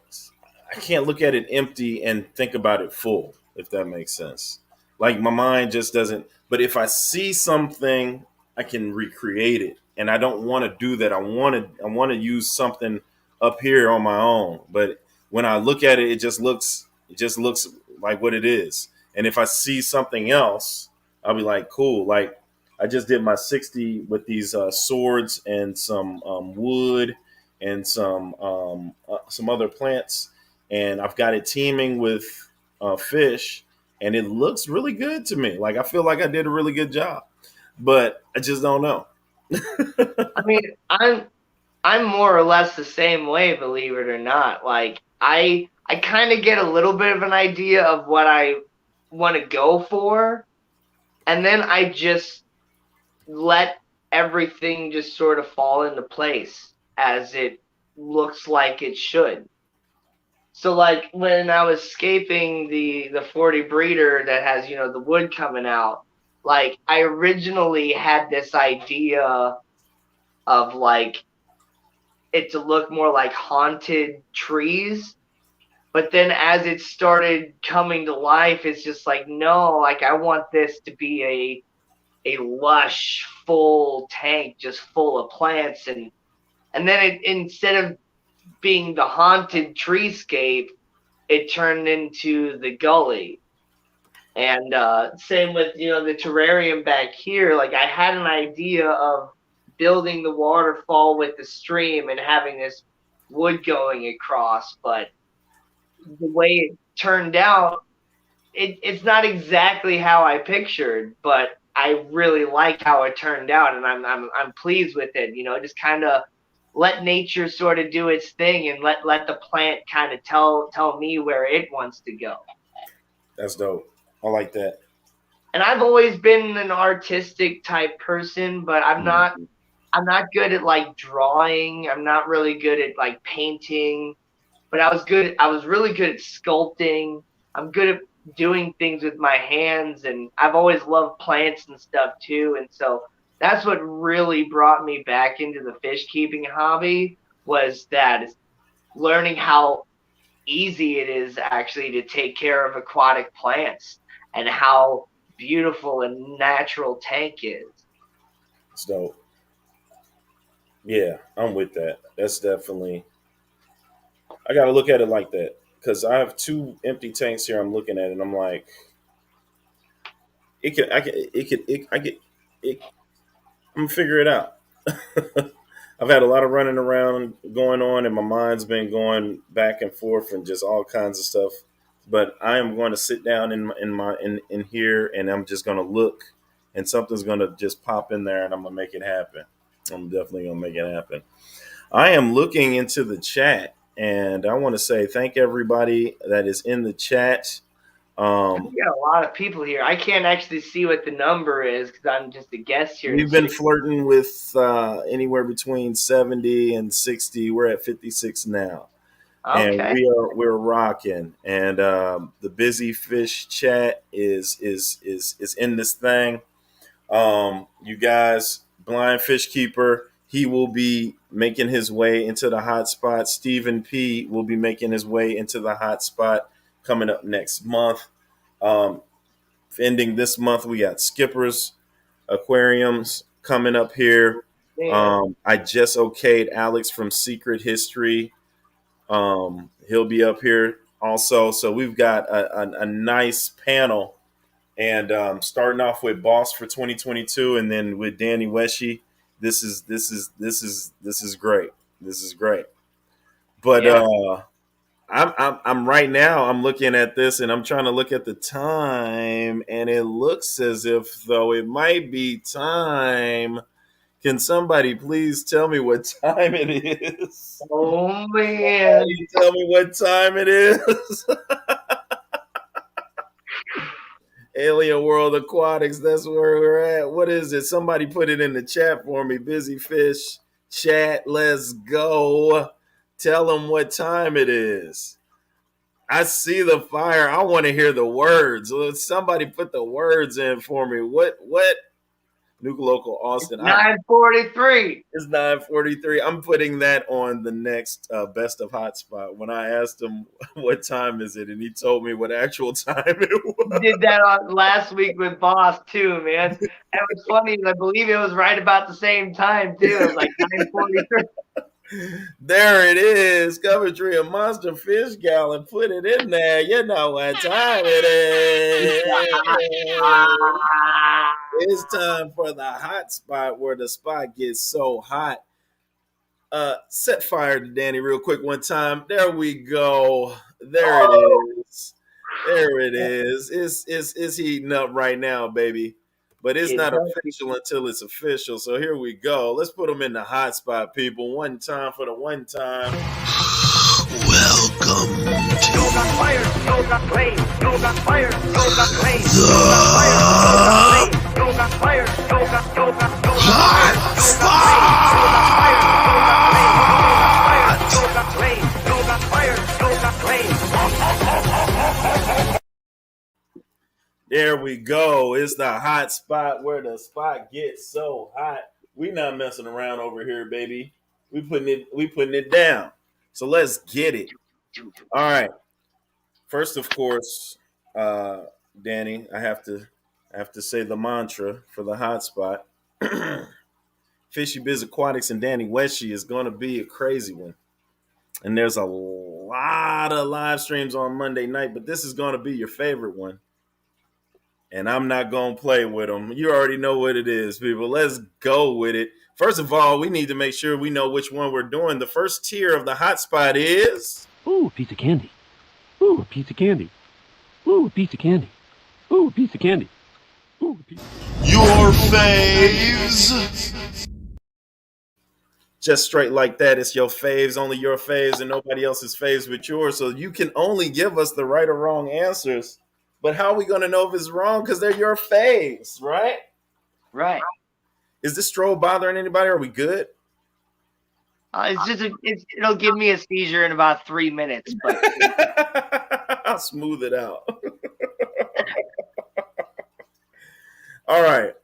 Speaker 1: I can't look at it empty and think about it full, if that makes sense. Like my mind just doesn't. But if I see something, I can recreate it, and I don't want to do that. I want to use something up here on my own. But when I look at it, it just looks like what it is. And if I see something else, I'll be like, cool. Like I just did my 60 with these swords and some wood and some other plants, and I've got it teaming with fish, and it looks really good to me. Like I feel like I did a really good job, but I just don't know.
Speaker 2: I mean, I'm more or less the same way, believe it or not. Like I kind of get a little bit of an idea of what I want to go for, and then I just let everything just sort of fall into place. as it looks like it should. So like when I was scaping the 40 breeder that has, you know, the wood coming out, like I originally had this idea of like it to look more like haunted trees. But then as it started coming to life, it's just like, no, like I want this to be a lush, full tank just full of plants. And then it, instead of being the haunted treescape, it turned into the gully. And same with, you know, the terrarium back here. Like I had an idea of building the waterfall with the stream and having this wood going across, but the way it turned out, it's not exactly how I pictured, but I really like how it turned out, and I'm pleased with it. You know, just kind of let nature sort of do its thing, and let the plant kind of tell me where it wants to go.
Speaker 1: That's dope. I like that.
Speaker 2: And I've always been an artistic type person, but I'm not good at like drawing. I'm not really good at like painting, but I was really good at sculpting. I'm good at doing things with my hands, and I've always loved plants and stuff too. And so that's what really brought me back into the fish keeping hobby, was that learning how easy it is actually to take care of aquatic plants and how beautiful a natural tank is.
Speaker 1: It's dope. Yeah, I'm with that. That's definitely. I got to look at it like that because I have two empty tanks here. I'm looking at it. And I'm like, it could. I could. It could. It, I get. It. I'm gonna figure it out. I've had a lot of running around going on, and my mind's been going back and forth and just all kinds of stuff. But I am going to sit down in here, and I'm just going to look, and something's going to just pop in there, and I'm going to make it happen. I'm definitely going to make it happen. I am looking into the chat, and I want to say thank everybody that is in the chat.
Speaker 2: We got a lot of people here. I can't actually see what the number is because I'm just a guest here.
Speaker 1: We've been flirting with anywhere between 70 and 60. We're at 56 now.
Speaker 2: Okay.
Speaker 1: And we're rocking. And the Busy Fish chat is in this thing. You guys, Blind Fish Keeper, he will be making his way into the hot spot. Stephen P will be making his way into the hot spot coming up next month. Ending this month, we got Skippers Aquariums coming up here. I just okayed Alex from Secret History. He'll be up here also. So we've got a nice panel, and starting off with Boss for 2022, and then with Danny Wesche. This is great. This is great. But yeah. I'm right now. I'm looking at this, and I'm trying to look at the time, and it looks as if though it might be time. Can somebody please tell me what time it is?
Speaker 2: Oh man!
Speaker 1: Tell me what time it is. Alien World Aquatics. That's where we're at. What is it? Somebody put it in the chat for me. Busy Fish chat. Let's go. Tell them what time it is. I see the fire. I want to hear the words. Somebody put the words in for me. What? Nuke Local Austin.
Speaker 2: 9:43.
Speaker 1: It's 9:43. I'm putting that on the next Best of Hotspot. When I asked him what time is it, and he told me what actual time it was.
Speaker 2: Did that on last week with Boss too, man. And it was funny. I believe it was right about the same time too. It was like 9:43.
Speaker 1: There it is. Coventry, a monster fish gallon. Put it in there. You know what time it is. It's time for the hot spot where the spot gets so hot. Set fire to Danny real quick one time. There we go. There it is. There it is. It's heating up right now, baby. But it's not official until it's official. So here we go. Let's put them in the hot spot, people. One time for the one time. Welcome to Hot Spot. There we go. It's the hot spot where the spot gets so hot. We not messing around over here, baby. We putting it down. So let's get it. All right. First, of course, uh, Danny, I have to say the mantra for the hot spot. Fishy Biz Aquatics and Danny Wesche is going to be a crazy one. And there's a lot of live streams on Monday night, but this is going to be your favorite one. And I'm not going to play with them. You already know what it is, people. Let's go with it. First of all, we need to make sure we know which one we're doing. The first tier of the hotspot is...
Speaker 3: Ooh, a piece of candy. Ooh, a piece of candy. Ooh, a piece of candy. Ooh, a piece of candy. Ooh, a piece of...
Speaker 4: Your faves.
Speaker 1: Just straight like that. It's your faves, only your faves, and nobody else's faves but yours. So you can only give us the right or wrong answers. But how are we going to know if it's wrong? Because they're your faves, right?
Speaker 2: Right.
Speaker 1: Is this strobe bothering anybody? Are we good?
Speaker 2: It'll give me a seizure in about 3 minutes. But
Speaker 1: I'll smooth it out. All right.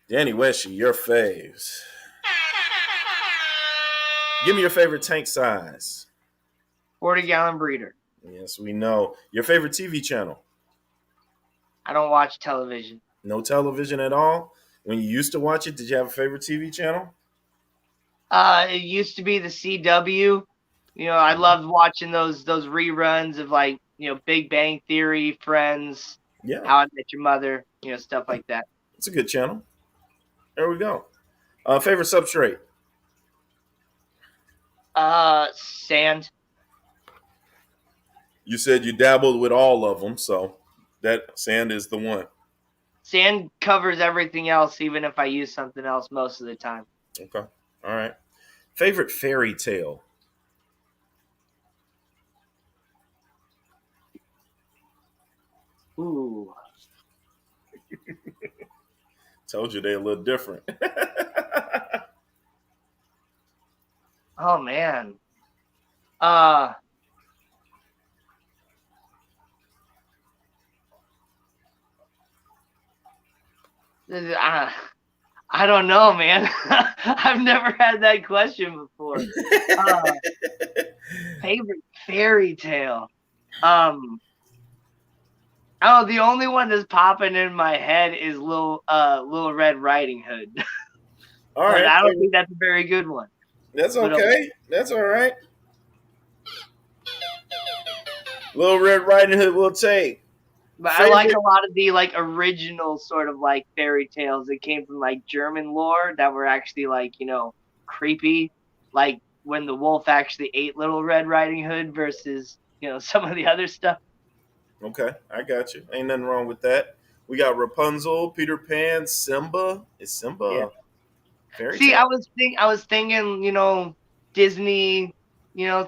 Speaker 1: Danny Wesche, your faves. Give me your favorite tank size.
Speaker 2: 40-gallon breeder.
Speaker 1: Yes, we know. Your favorite TV channel?
Speaker 2: I don't watch television.
Speaker 1: No television at all? When you used to watch it, did you have a favorite TV channel?
Speaker 2: It used to be the CW. I loved watching those reruns of Big Bang Theory, Friends,
Speaker 1: Yeah.
Speaker 2: How I Met Your Mother, stuff like that.
Speaker 1: It's a good channel. There we go. Favorite substrate?
Speaker 2: Sand.
Speaker 1: You said you dabbled with all of them, so that sand is the one.
Speaker 2: Sand covers everything else, even if I use something else most of the time.
Speaker 1: Okay. All right. Favorite fairy tale?
Speaker 2: Ooh.
Speaker 1: Told you they're a little different.
Speaker 2: Oh, man. I don't know, man. I've never had that question before. Favorite fairy tale. Oh, the only one that's popping in my head is Little Red Riding Hood.
Speaker 1: All right.
Speaker 2: I don't think that's a very good one.
Speaker 1: That's okay. That's all right. Little Red Riding Hood will take.
Speaker 2: But I like a lot of the original sort of fairy tales that came from German lore that were actually creepy, like when the wolf actually ate Little Red Riding Hood versus some of the other stuff.
Speaker 1: Okay, I got you. Ain't nothing wrong with that. We got Rapunzel, Peter Pan, Simba. Is Simba a fairy tale?
Speaker 2: See, I was thinking Disney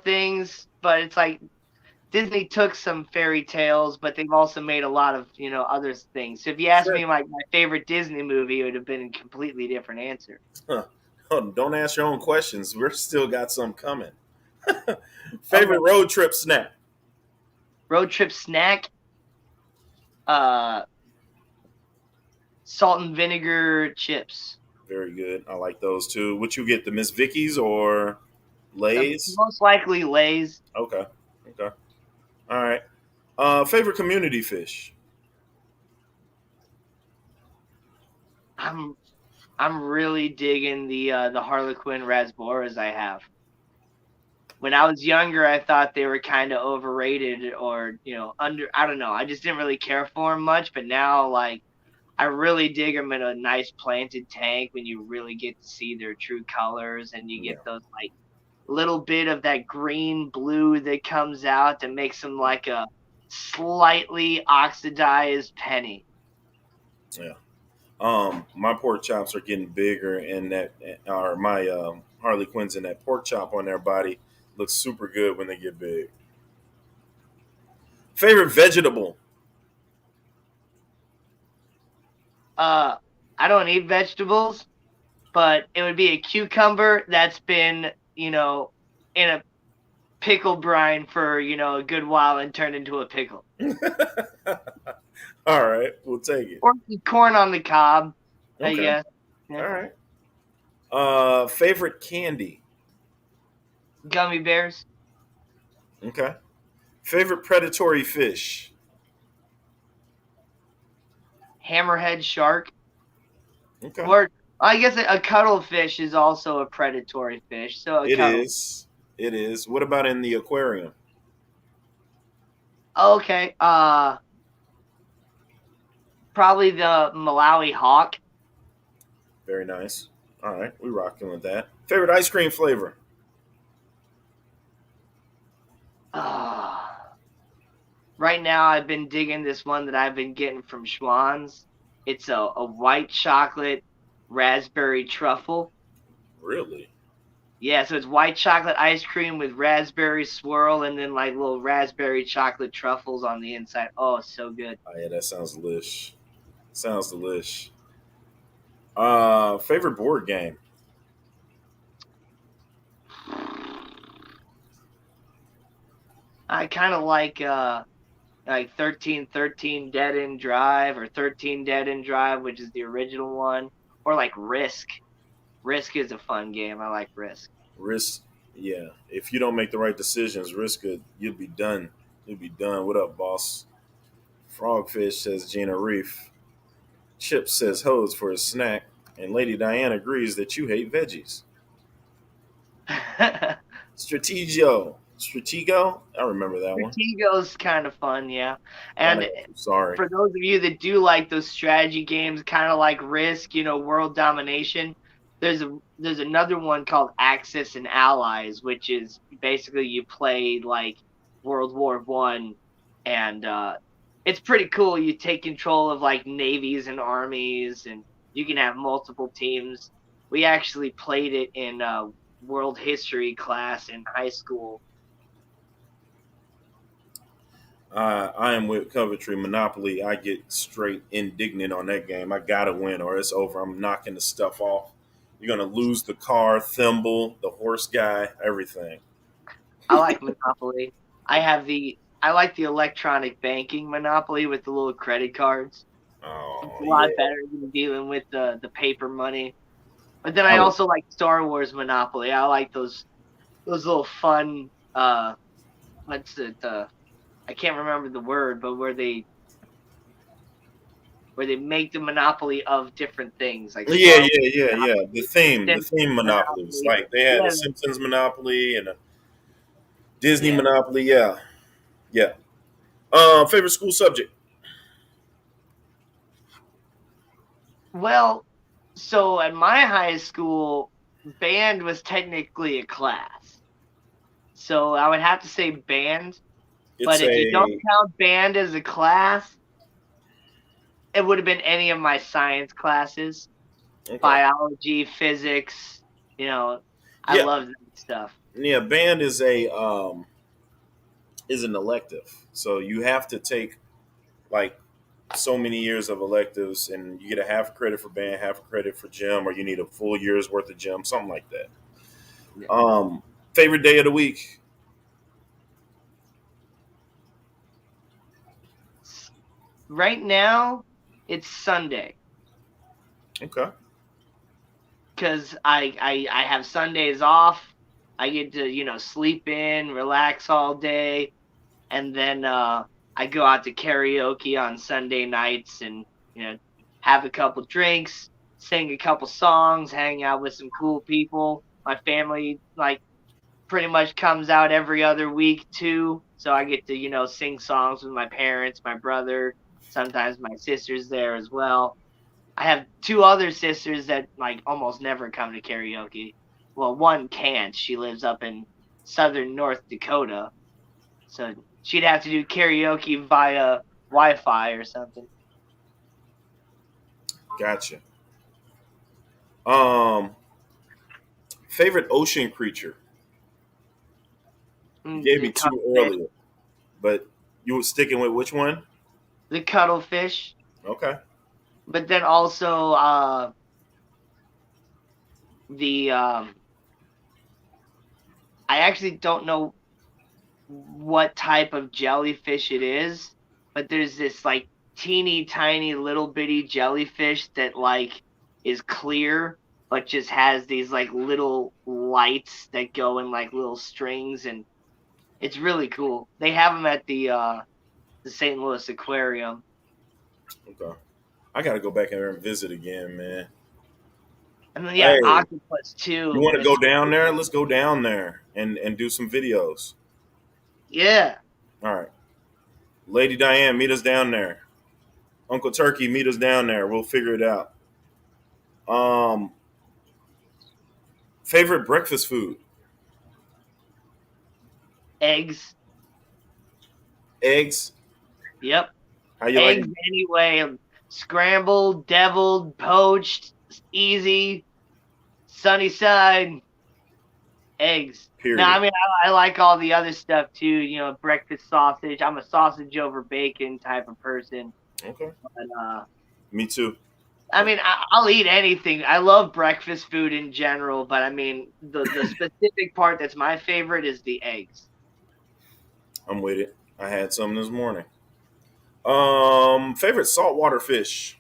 Speaker 2: things, but it's Disney took some fairy tales, but they've also made a lot of, other things. So if you asked me my favorite Disney movie, it would have been a completely different answer.
Speaker 1: Huh. Oh, don't ask your own questions. We're still got some coming. Favorite road trip snack?
Speaker 2: Road trip snack? Salt and vinegar chips.
Speaker 1: Very good. I like those too. What you get, the Miss Vicky's or Lay's?
Speaker 2: Most likely Lay's.
Speaker 1: Okay. All right. Favorite community fish?
Speaker 2: I'm really digging the Harlequin Rasboras I have. When I was younger, I thought they were kind of overrated or I don't know. I just didn't really care for them much. But now, I really dig them in a nice planted tank when you really get to see their true colors and you get those little bit of that green blue that comes out that makes them like a slightly oxidized penny.
Speaker 1: Yeah. My pork chops are getting bigger, and my Harlequins and that pork chop on their body looks super good when they get big. Favorite vegetable?
Speaker 2: I don't eat vegetables, but it would be a cucumber that's been, in a pickle brine for, a good while and turn into a pickle.
Speaker 1: All right, we'll take it.
Speaker 2: Or corn on the cob, I
Speaker 1: Okay.
Speaker 2: guess. Yeah.
Speaker 1: All right. Favorite candy?
Speaker 2: Gummy bears.
Speaker 1: Okay. Favorite predatory fish?
Speaker 2: Hammerhead shark.
Speaker 1: Okay.
Speaker 2: Or I guess a cuttlefish is also a predatory fish. So a
Speaker 1: It
Speaker 2: cuttle.
Speaker 1: is. It is. What about in the aquarium?
Speaker 2: Okay. Probably the Malawi hawk.
Speaker 1: Very nice. All right, we rocking with that. Favorite ice cream flavor?
Speaker 2: Right now, I've been digging this one that I've been getting from Schwann's. It's a white chocolate raspberry truffle.
Speaker 1: Really?
Speaker 2: Yeah, so it's white chocolate ice cream with raspberry swirl and then like little raspberry chocolate truffles on the inside. Oh, it's so good.
Speaker 1: Oh, yeah, that sounds delish. Sounds delish. Favorite board game?
Speaker 2: I kind of like 1313 Dead End Drive or 13 Dead End Drive, which is the original one, or like Risk. Risk is a fun game. I like Risk.
Speaker 1: Risk. Yeah. If you don't make the right decisions, Risk could. You'll be done. You'll be done. What up, boss? Frogfish says Gina Reef. Chip says hose for his snack. And Lady Diane agrees that you hate veggies. Stratego? I remember that one.
Speaker 2: Stratego's kind of fun, yeah. And
Speaker 1: sorry.
Speaker 2: for those of you that do like those strategy games, kind of like Risk, world domination, there's another one called Axis and Allies, which is basically you play like World War One, and it's pretty cool. You take control of like navies and armies, and you can have multiple teams. We actually played it in world history class in high school.
Speaker 1: I am with Coventry Monopoly. I get straight indignant on that game. I gotta win or it's over. I'm knocking the stuff off. You're gonna lose the car, thimble, the horse guy, everything.
Speaker 2: I like Monopoly. I like the electronic banking Monopoly with the little credit cards. It's a lot better than dealing with the paper money. But then I also like Star Wars Monopoly. I like those little fun what's it I can't remember the word, but where they make the monopoly of different things. Like
Speaker 1: Yeah. The theme monopolies.
Speaker 2: Monopoly.
Speaker 1: Like they had
Speaker 2: Yeah.
Speaker 1: a Simpsons Monopoly and a Disney
Speaker 2: Yeah.
Speaker 1: Monopoly. Yeah. Favorite school subject?
Speaker 2: Well, so at my high school, band was technically a class. So I would have to say band. But if you don't count band as a class, it would have been any of my science classes. Okay. Biology, physics, I love that stuff.
Speaker 1: Yeah, band is an elective. So you have to take like so many years of electives and you get a half credit for band, half credit for gym, or you need a full year's worth of gym, something like that. Yeah. Favorite day of the week?
Speaker 2: Right now, it's Sunday.
Speaker 1: Okay.
Speaker 2: Because I have Sundays off. I get to, sleep in, relax all day. And then I go out to karaoke on Sunday nights and, have a couple drinks, sing a couple songs, hang out with some cool people. My family, pretty much comes out every other week, too. So I get to, sing songs with my parents, my brother. Sometimes my sister's there as well. I have two other sisters that almost never come to karaoke. Well, one can't. She lives up in southern North Dakota. So she'd have to do karaoke via Wi-Fi or something.
Speaker 1: Gotcha. Favorite ocean creature? You gave me two earlier, but you were sticking with which one?
Speaker 2: The cuttlefish.
Speaker 1: Okay.
Speaker 2: But then also I actually don't know what type of jellyfish it is, but there's this like teeny tiny little bitty jellyfish that like is clear but just has these like little lights that go in like little strings, and it's really cool. They have them at the St. Louis Aquarium.
Speaker 1: Okay. I got to go back in there and visit again, man.
Speaker 2: And then
Speaker 1: Hey,
Speaker 2: octopus
Speaker 1: you
Speaker 2: too.
Speaker 1: want to go down there? Let's go down there and do some videos.
Speaker 2: Yeah.
Speaker 1: All right. Lady Diane, meet us down there. Uncle Turkey, meet us down there. We'll figure it out. Favorite breakfast food?
Speaker 2: Eggs.
Speaker 1: Eggs.
Speaker 2: Yep.
Speaker 1: How you
Speaker 2: Eggs
Speaker 1: like?
Speaker 2: anyway. Scrambled, deviled, poached, easy, sunny side. Eggs.
Speaker 1: Period.
Speaker 2: No, I mean I like all the other stuff too. You know, breakfast sausage. I'm a sausage over bacon type of person.
Speaker 1: Okay.
Speaker 2: But
Speaker 1: Me too.
Speaker 2: I mean, I'll eat anything. I love breakfast food in general, but I mean the specific part that's my favorite is the eggs.
Speaker 1: I'm with it. I had some this morning. Favorite saltwater fish?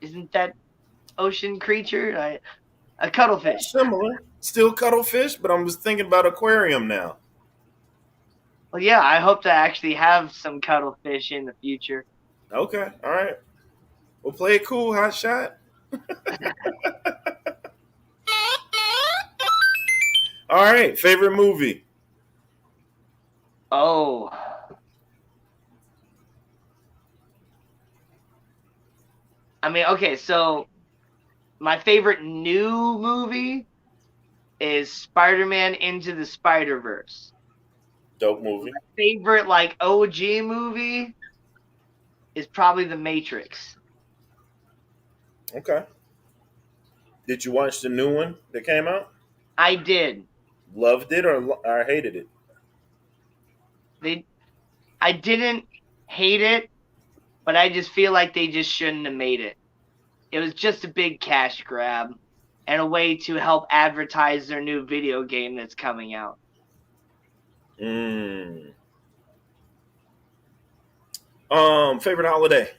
Speaker 2: Isn't that ocean creature? A cuttlefish.
Speaker 1: Similar. Still cuttlefish, but I'm just thinking about aquarium now.
Speaker 2: Well, yeah, I hope to actually have some cuttlefish in the future.
Speaker 1: Okay. All right. We'll play it cool, hot shot. All right. Favorite movie?
Speaker 2: Oh. I mean, okay, so my favorite new movie is Spider-Man Into the Spider-Verse.
Speaker 1: Dope movie.
Speaker 2: My favorite, like, OG movie is probably The Matrix.
Speaker 1: Okay. Did you watch the new one that came out?
Speaker 2: I did.
Speaker 1: Loved it or hated it?
Speaker 2: I didn't hate it, but I just feel like they just shouldn't have made it. It was just a big cash grab and a way to help advertise their new video game that's coming out.
Speaker 1: Favorite holiday?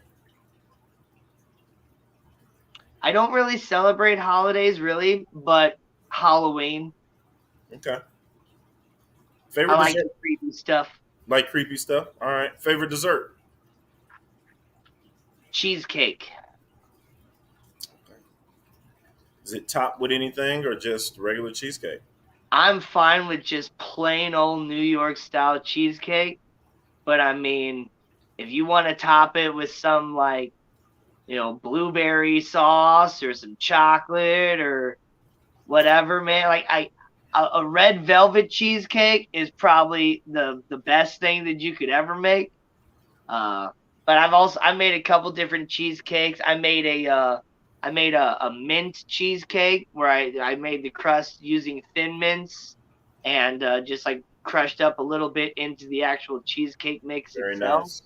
Speaker 2: I don't really celebrate holidays, really, but Halloween.
Speaker 1: Okay. Favorite
Speaker 2: I like
Speaker 1: dessert?
Speaker 2: the creepy stuff.
Speaker 1: Like creepy stuff? All right. Favorite dessert?
Speaker 2: Cheesecake.
Speaker 1: Is it topped with anything or just regular cheesecake?
Speaker 2: I'm fine with just plain old New York style cheesecake, but I mean, if you want to top it with some like, blueberry sauce or some chocolate or whatever, man, like a red velvet cheesecake is probably the best thing that you could ever make. But I made a couple different cheesecakes. I made a mint cheesecake where I made the crust using Thin Mints and just like crushed up a little bit into the actual cheesecake mix
Speaker 1: Very
Speaker 2: itself.
Speaker 1: nice.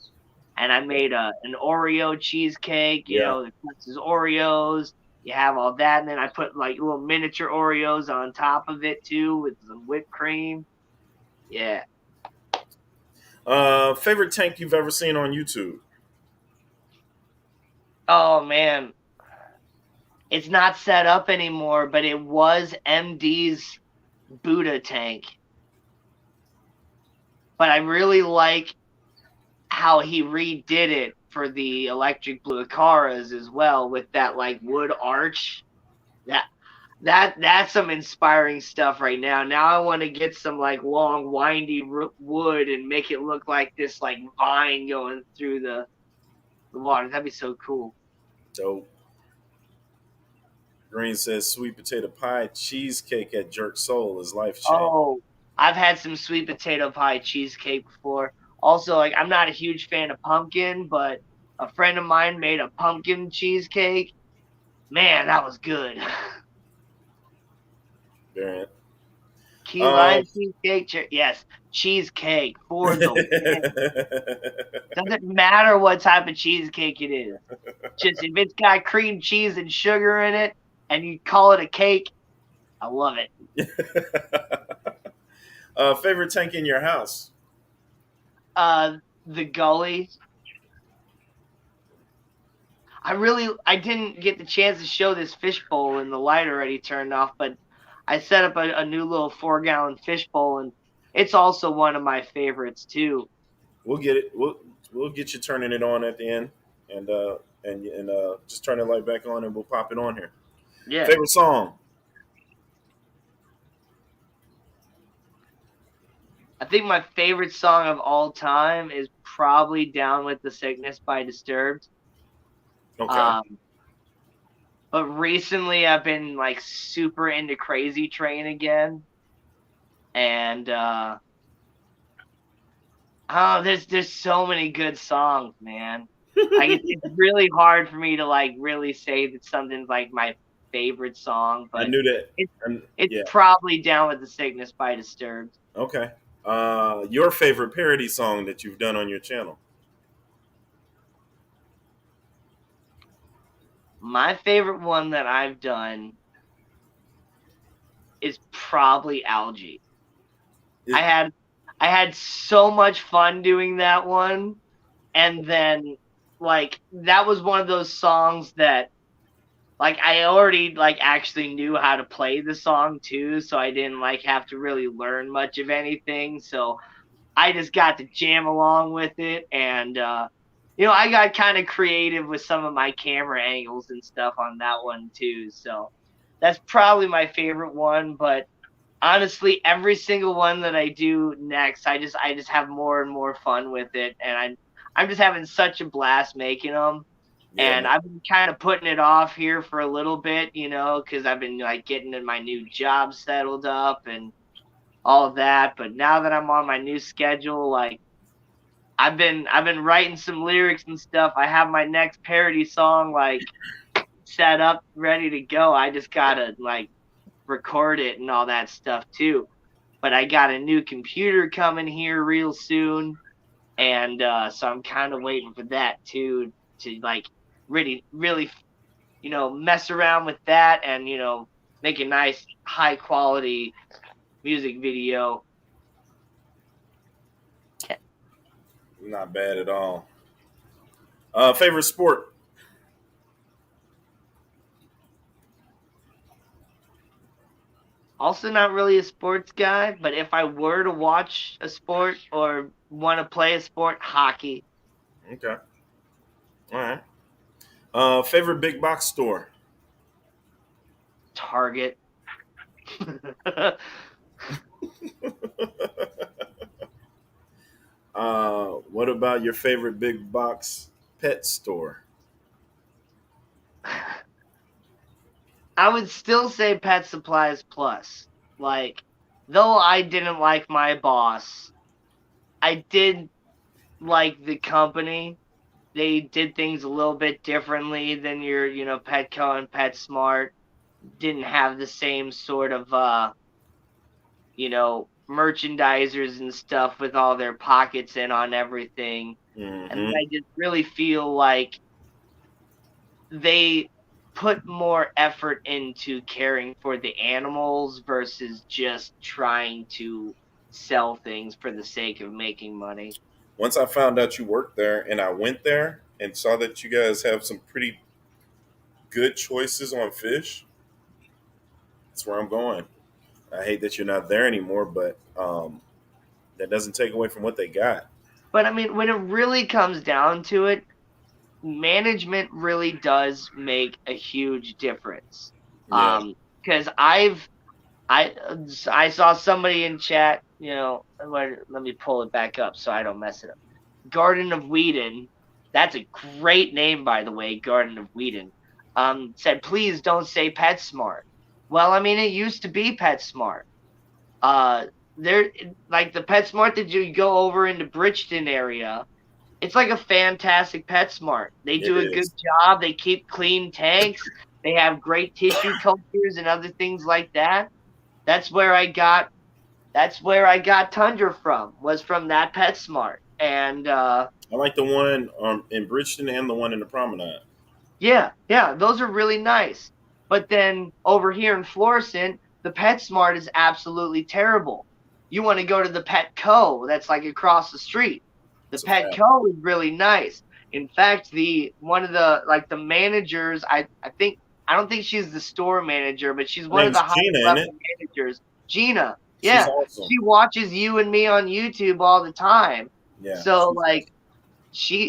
Speaker 2: And I made an Oreo cheesecake. The crust is Oreos. You have all that, and then I put like little miniature Oreos on top of it too with some whipped cream. Yeah.
Speaker 1: Favorite tank you've ever seen on YouTube?
Speaker 2: Oh man, it's not set up anymore, but it was MD's Buddha tank. But I really like how he redid it for the electric blue Acaras as well with that like wood arch. That's some inspiring stuff right now. Now I want to get some like long windy wood and make it look like this like vine going through the water. That'd be so cool.
Speaker 1: Dope. Green says sweet potato pie cheesecake at Jerk Soul is life changing.
Speaker 2: Oh, I've had some sweet potato pie cheesecake before. Also, like I'm not a huge fan of pumpkin, but a friend of mine made a pumpkin cheesecake. Man, that was good.
Speaker 1: Variant.
Speaker 2: Key lime cheesecake, yes, cheesecake for the win. Doesn't matter what type of cheesecake it is. Just if it's got cream cheese and sugar in it, and you call it a cake, I love it.
Speaker 1: Favorite tank in your house?
Speaker 2: The gully. I didn't get the chance to show this fishbowl, and the light already turned off, but I set up a new little 4-gallon fishbowl, and it's also one of my favorites too.
Speaker 1: We'll get it. We'll get you turning it on at the end, and just turn the light back on, and we'll pop it on here.
Speaker 2: Yeah.
Speaker 1: Favorite song?
Speaker 2: I think my favorite song of all time is probably Down with the Sickness by Disturbed.
Speaker 1: Okay.
Speaker 2: But recently I've been like super into Crazy Train again. And there's so many good songs, man. Like it's really hard for me to like really say that something's like my favorite song,
Speaker 1: I
Speaker 2: but
Speaker 1: knew that.
Speaker 2: it's
Speaker 1: Yeah.
Speaker 2: probably Down with the Sickness by Disturbed.
Speaker 1: Okay. Your favorite parody song that you've done on your channel?
Speaker 2: My favorite one that I've done is probably Algae. I had so much fun doing that one, and then like that was one of those songs that like I already like actually knew how to play the song too, so I didn't like have to really learn much of anything. So I just got to jam along with it, and I got kind of creative with some of my camera angles and stuff on that one too. So that's probably my favorite one, but honestly, every single one that I do next, I just have more and more fun with it, and I'm just having such a blast making them.
Speaker 1: Yeah,
Speaker 2: And
Speaker 1: man.
Speaker 2: I've been kind of putting it off here for a little bit, because I've been like getting in my new job settled up and all of that. But now that I'm on my new schedule, like I've been writing some lyrics and stuff. I have my next parody song like set up, ready to go. I just gotta like record it and all that stuff too. But I got a new computer coming here real soon, and so I'm kind of waiting for that too to like really mess around with that and make a nice high quality music video.
Speaker 1: Not bad at all. Favorite sport?
Speaker 2: Also not really a sports guy, but if I were to watch a sport or want to play a sport, hockey.
Speaker 1: Okay. All right. Favorite big box store?
Speaker 2: Target.
Speaker 1: What about your favorite big box pet store?
Speaker 2: I would still say Pet Supplies Plus. Like, though I didn't like my boss, I did like the company. They did things a little bit differently than your, Petco and PetSmart. Didn't have the same sort of, merchandisers and stuff with all their pockets in on everything. And
Speaker 1: Mm-hmm.
Speaker 2: I just really feel like they put more effort into caring for the animals versus just trying to sell things for the sake of making money.
Speaker 1: Once I found out you worked there, and I went there and saw that you guys have some pretty good choices on fish, that's where I'm going. I hate that you're not there anymore, but that doesn't take away from what they got.
Speaker 2: But I mean, when it really comes down to it, management really does make a huge difference.
Speaker 1: Yeah.
Speaker 2: Because I saw somebody in chat, let me pull it back up so I don't mess it up. Garden of Whedon, that's a great name, by the way, Garden of Whedon, said, please don't say PetSmart. Well, I mean, it used to be PetSmart. There, like the PetSmart that you go over into Bridgeton area, it's like a fantastic PetSmart. They do
Speaker 1: It
Speaker 2: a good
Speaker 1: is.
Speaker 2: job. They keep clean tanks. They have great tissue cultures and other things like that. That's where I got Tundra from. Was from that PetSmart. And
Speaker 1: I like the one in Bridgeton and the one in the Promenade.
Speaker 2: yeah, those are really nice. But then over here in Florissant, the PetSmart is absolutely terrible. you want to go to the Petco that's like across the street. The
Speaker 1: It's a fact.
Speaker 2: Petco is really nice. In fact, one of the managers, I don't think she's the store manager, but she's
Speaker 1: Her
Speaker 2: one of
Speaker 1: name's
Speaker 2: the higher
Speaker 1: Gina, isn't
Speaker 2: level
Speaker 1: it?
Speaker 2: managers. Gina,
Speaker 1: She's
Speaker 2: yeah,
Speaker 1: awesome.
Speaker 2: she watches you and me on YouTube all the time.
Speaker 1: Yeah.
Speaker 2: So
Speaker 1: she's
Speaker 2: like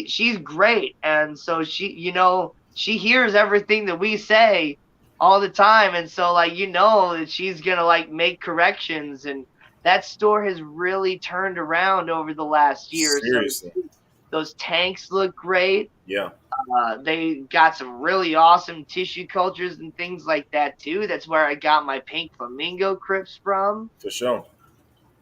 Speaker 2: she's great, and so she hears everything that we say all the time, and so like that she's gonna like make corrections, and that store has really turned around over the last year or so.
Speaker 1: seriously.
Speaker 2: Those tanks look great.
Speaker 1: Yeah.
Speaker 2: They got some really awesome tissue cultures and things like that too. That's where I got my pink flamingo crypts from.
Speaker 1: For sure.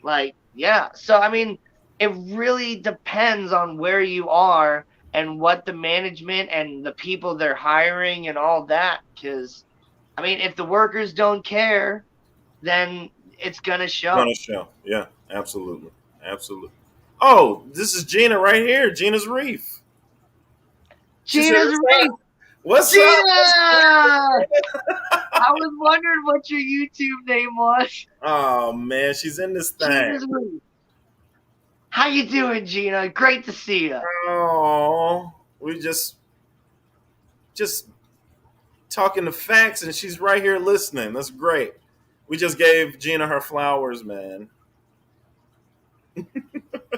Speaker 2: Like, yeah. So I mean, it really depends on where you are and what the management and the people they're hiring and all that. Because I mean, if the workers don't care, then it's gonna show.
Speaker 1: On a show. Yeah. Absolutely. Absolutely. Oh, this is Gina right here. Gina's Reef. She's here
Speaker 2: Gina's
Speaker 1: to
Speaker 2: Reef.
Speaker 1: start. What's
Speaker 2: Gina!
Speaker 1: up?
Speaker 2: I was wondering what your YouTube name was.
Speaker 1: Oh man, she's in this
Speaker 2: Gina's
Speaker 1: thing.
Speaker 2: Reef. How you doing, Gina? Great to see you.
Speaker 1: Oh, we just talking the facts, and she's right here listening. That's great. We just gave Gina her flowers, man.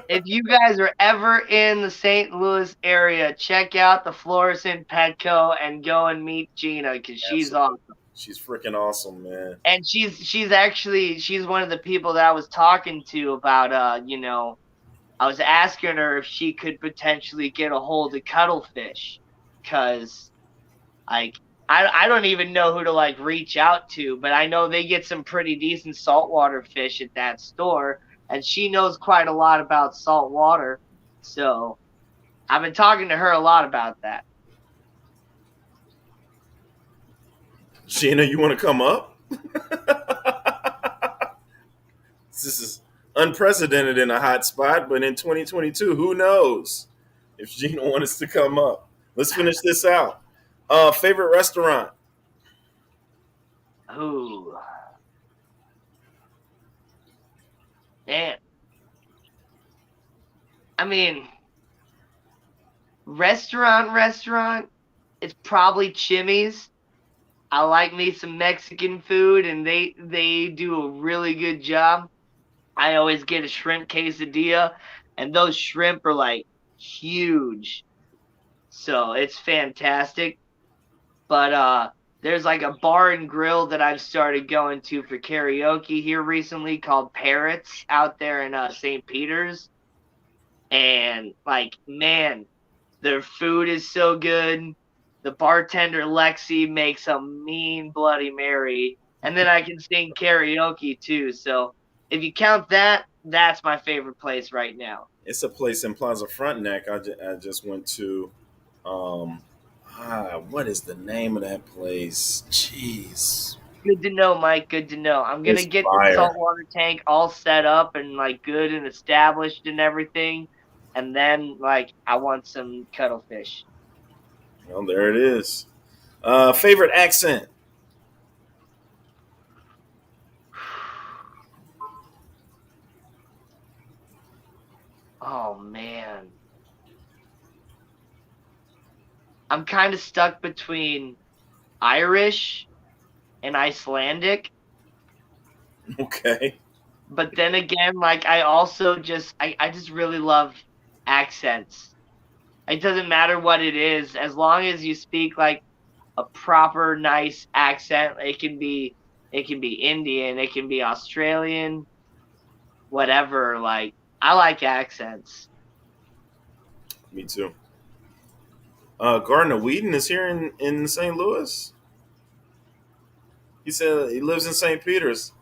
Speaker 2: If you guys are ever in the St. Louis area, check out the Florissant Petco and go and meet Gina because she's awesome.
Speaker 1: She's freaking awesome, man.
Speaker 2: And she's one of the people that I was talking to about I was asking her if she could potentially get a hold of Cuttlefish, because like I don't even know who to like reach out to, but I know they get some pretty decent saltwater fish at that store, and she knows quite a lot about saltwater. So I've been talking to her a lot about that.
Speaker 1: Gina, you want to come up? This is unprecedented in a hot spot, but in 2022, who knows if Gina wants to come up. Let's finish this out. Favorite restaurant?
Speaker 2: Ooh. Man. I mean, restaurant, it's probably Chimmy's. I like me some Mexican food, and they do a really good job. I always get a shrimp quesadilla, and those shrimp are like huge. So it's fantastic. But there's like a bar and grill that I've started going to for karaoke here recently called Parrots out there in St. Peter's. And like, man, their food is so good. The bartender Lexi makes a mean Bloody Mary, and then I can sing karaoke too. So if you count that, that's my favorite place right now.
Speaker 1: It's a place in Plaza Frontenac I just went to. What is the name of that place? Jeez.
Speaker 2: Good to know, Mike. Good to know. I'm going to get the saltwater tank all set up and like good and established and everything. And then like I want some cuttlefish.
Speaker 1: Well, there it is. Favorite accent?
Speaker 2: Oh, man. I'm kind of stuck between Irish and Icelandic.
Speaker 1: Okay.
Speaker 2: But then again, like I also I just really love accents. It doesn't matter what it is, as long as you speak like a proper nice accent. It can be Indian, it can be Australian, whatever. Like I like accents.
Speaker 1: Me too. Gardner Whedon is here in St. Louis. He said he lives in St. Peter's.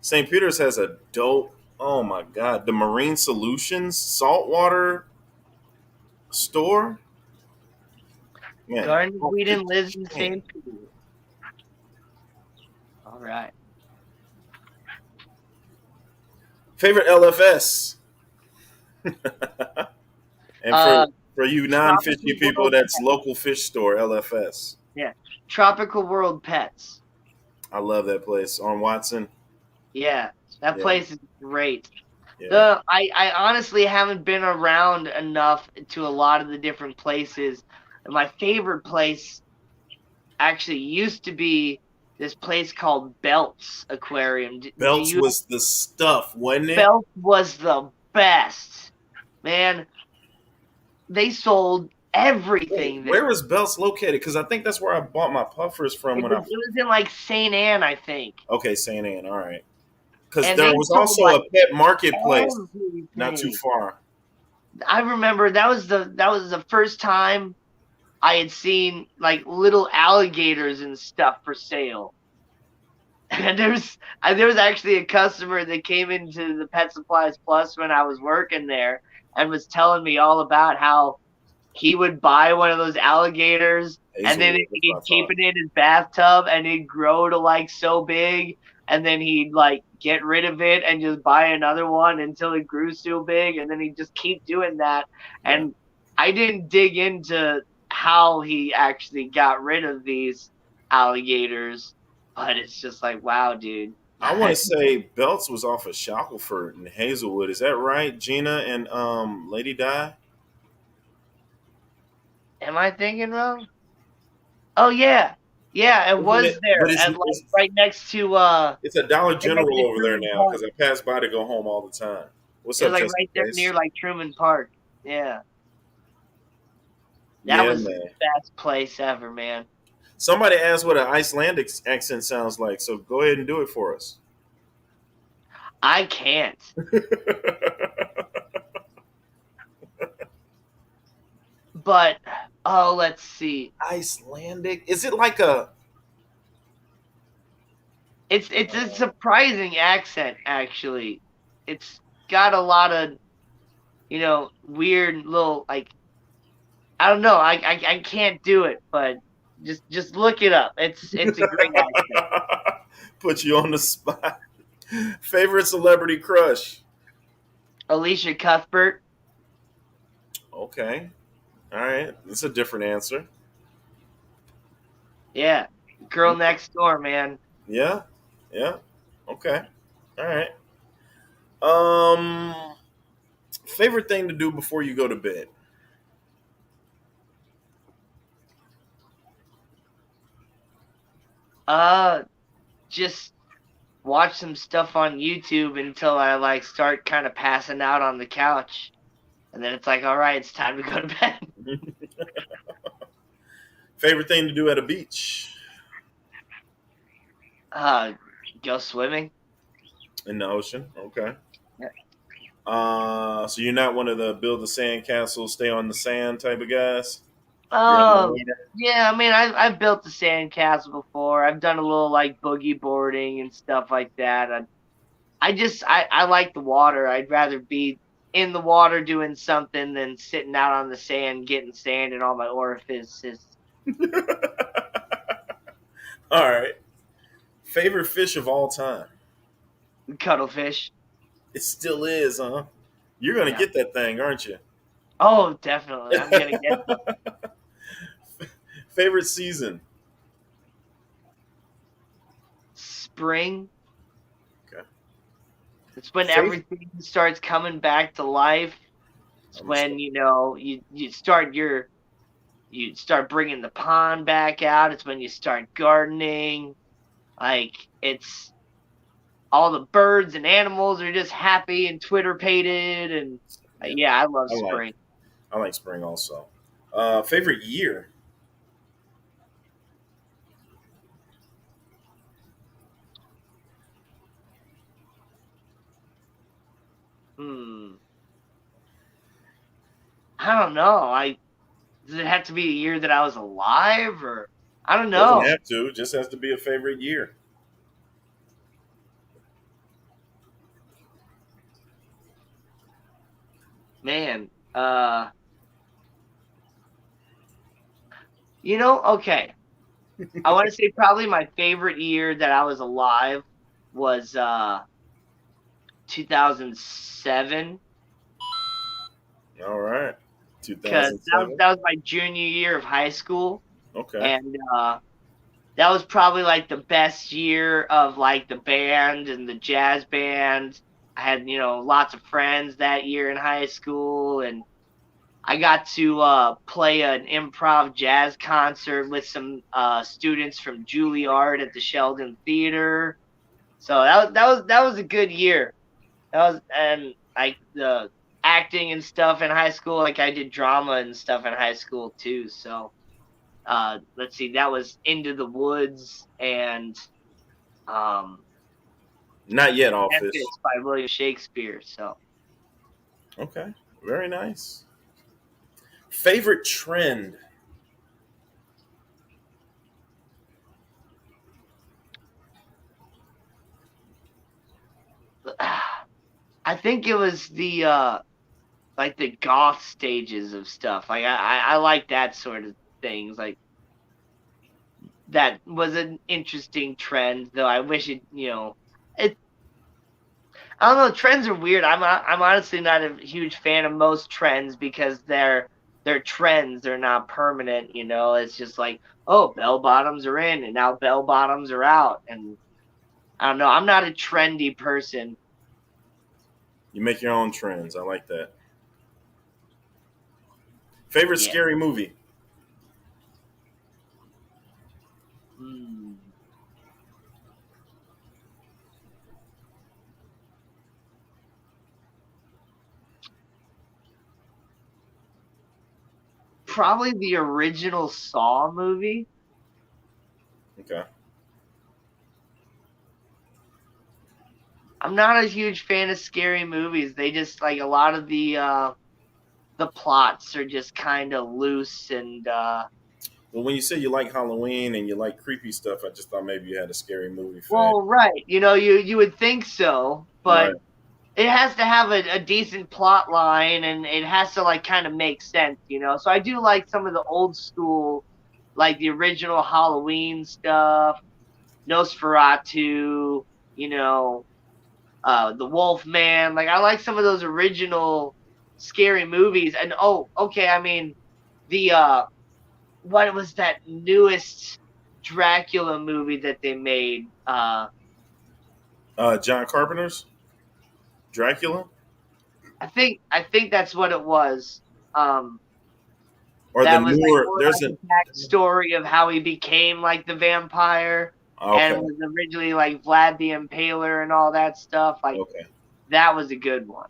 Speaker 1: St. Peter's has a dope, oh my God, the Marine Solutions saltwater store. Man,
Speaker 2: Gardner Whedon lives in St. Peter. All right.
Speaker 1: Favorite LFS? And for you non-fishy people, that's local fish store, LFS.
Speaker 2: Yeah. Tropical World Pets.
Speaker 1: I love that place on Watson.
Speaker 2: Yeah, that
Speaker 1: Yeah,
Speaker 2: place is great.
Speaker 1: yeah.
Speaker 2: I honestly haven't been around enough to a lot of the different places. And my favorite place actually used to be this place called Belts Aquarium. Do
Speaker 1: Belts
Speaker 2: you?
Speaker 1: was the stuff, wasn't it?
Speaker 2: Belts was the best, man. They sold
Speaker 1: Wait,
Speaker 2: everything
Speaker 1: where
Speaker 2: there.
Speaker 1: is Belts located? Because I think that's where I bought my puffers from
Speaker 2: It
Speaker 1: when I.
Speaker 2: was it was in like St. Anne, I think,
Speaker 1: Okay, St. Anne. All right. Because
Speaker 2: and
Speaker 1: there
Speaker 2: they
Speaker 1: was
Speaker 2: sold
Speaker 1: also
Speaker 2: like
Speaker 1: a pet marketplace not too
Speaker 2: everything.
Speaker 1: far.
Speaker 2: I remember that was the first time I had seen like little alligators and stuff for sale. And there was actually a customer that came into the Pet Supplies Plus when I was working there and was telling me all about how he would buy one of those alligators and then
Speaker 1: Hazelwood, that's
Speaker 2: he'd
Speaker 1: what I
Speaker 2: keep
Speaker 1: thought.
Speaker 2: it in his bathtub and it'd grow to like so big and then he'd like get rid of it and just buy another one until it grew so big and then he'd just keep doing that.
Speaker 1: Yeah.
Speaker 2: And I didn't dig into how he actually got rid of these alligators, but it's just like, wow, dude.
Speaker 1: I want to say Belts was off of Shackelford and Hazelwood. Is that right? Gina and Lady Di?
Speaker 2: Am I thinking wrong? Oh yeah. Yeah, it
Speaker 1: Isn't
Speaker 2: was
Speaker 1: it? But
Speaker 2: there at like right next to
Speaker 1: it's a Dollar
Speaker 2: right next
Speaker 1: General
Speaker 2: to
Speaker 1: over there
Speaker 2: Truman
Speaker 1: now
Speaker 2: Park.
Speaker 1: because I pass by to go home all the time. What's
Speaker 2: It was
Speaker 1: up,
Speaker 2: like
Speaker 1: Justin
Speaker 2: right there near
Speaker 1: Face?
Speaker 2: like Truman Park. Yeah. That
Speaker 1: Yeah,
Speaker 2: was the
Speaker 1: man.
Speaker 2: best place ever, man.
Speaker 1: Somebody asked what an Icelandic accent sounds like, so go ahead and do it for us.
Speaker 2: I can't. But oh, let's see.
Speaker 1: Icelandic? Is it like a?
Speaker 2: It's a surprising accent actually. It's got a lot of, weird little like I don't know. I can't do it, but just look it up. It's a great accent.
Speaker 1: Put you on the spot. Favorite celebrity crush?
Speaker 2: Alicia Cuthbert.
Speaker 1: Okay. All right. That's a different answer.
Speaker 2: Yeah. Girl next door, man.
Speaker 1: Yeah. Yeah. Okay. All right. Um, favorite thing to do before you go to bed?
Speaker 2: Uh just watch some stuff on YouTube until I like start kind of passing out on the couch. And then it's like, all right, it's time to go to bed.
Speaker 1: Favorite thing to do at a beach?
Speaker 2: Uh, go swimming.
Speaker 1: In the ocean. Okay.
Speaker 2: Yeah.
Speaker 1: So you're not one of the build the sand castle, stay on the sand type of guys. You're on the
Speaker 2: Oh,
Speaker 1: water.
Speaker 2: yeah. I mean, I've built the sandcastle before. I've done a little like boogie boarding and stuff like that. I like the water. I'd rather be in the water doing something than sitting out on the sand getting sand in all my orifices.
Speaker 1: All right. Favorite fish of all time?
Speaker 2: Cuttlefish.
Speaker 1: It still is, huh? You're gonna
Speaker 2: Yeah.
Speaker 1: get that thing, aren't you?
Speaker 2: Oh, definitely. I'm gonna get
Speaker 1: Favorite season?
Speaker 2: spring.
Speaker 1: Okay.
Speaker 2: It's when
Speaker 1: Favorite.
Speaker 2: everything starts coming back to life. It's when you start bringing the pond back out. It's when you start gardening. Like it's all the birds and animals are just happy and Twitter pated and
Speaker 1: Yeah,
Speaker 2: yeah, I love
Speaker 1: I like.
Speaker 2: spring.
Speaker 1: I like spring also. Favorite year?
Speaker 2: Hmm. I don't know. Does it have to be a year that I was alive or I don't
Speaker 1: Doesn't
Speaker 2: know.
Speaker 1: have to. Just has to be a favorite year.
Speaker 2: Man. Okay. I want to say probably my favorite year that I was alive was 2007
Speaker 1: All right.
Speaker 2: because that was,
Speaker 1: 2007.
Speaker 2: that was my junior year of high school,
Speaker 1: Okay.
Speaker 2: and that was probably like the best year of like the band and the jazz band. I had, lots of friends that year in high school, and I got to play an improv jazz concert with some students from Juilliard at the Sheldon Theater. So that was a good year. That was, and like the acting and stuff in high school, like I did drama and stuff in high school too. So let's see, that was Into the Woods and um,
Speaker 1: Not yet, Office.
Speaker 2: Tempest by William Shakespeare. So
Speaker 1: Okay, very nice. Favorite trend?
Speaker 2: I think it was the like the goth stages of stuff. Like I like that sort of things. Like that was an interesting trend, though. I wish it. I don't know. Trends are weird. I'm honestly not a huge fan of most trends because they're trends. They're not permanent. It's just like, oh, bell bottoms are in, and now bell bottoms are out, and I don't know. I'm not a trendy person.
Speaker 1: You make your own trends. I like that. Favorite
Speaker 2: Yeah.
Speaker 1: scary movie?
Speaker 2: Hmm. Probably the original Saw movie.
Speaker 1: Okay.
Speaker 2: I'm not a huge fan of scary movies. They just like a lot of the plots are just kind of loose and
Speaker 1: Well, when you say you like Halloween and you like creepy stuff, I just thought maybe you had a scary movie fan.
Speaker 2: well, right. You would think so,
Speaker 1: Right.
Speaker 2: but it has to have a decent plot line and it has to like kind of make sense. So I do like some of the old school, like the original Halloween stuff, Nosferatu, you know, the Wolf Man. Like I like some of those original scary movies. And oh, okay, I mean the what was that newest Dracula movie that they made?
Speaker 1: John Carpenter's Dracula,
Speaker 2: I think that's what it was.
Speaker 1: or the
Speaker 2: That was like
Speaker 1: newer.
Speaker 2: more
Speaker 1: There's
Speaker 2: like
Speaker 1: a.
Speaker 2: a backstory of how he became like the vampire
Speaker 1: Okay.
Speaker 2: and was originally like Vlad the Impaler and all that stuff. Like
Speaker 1: Okay.
Speaker 2: that was a good one.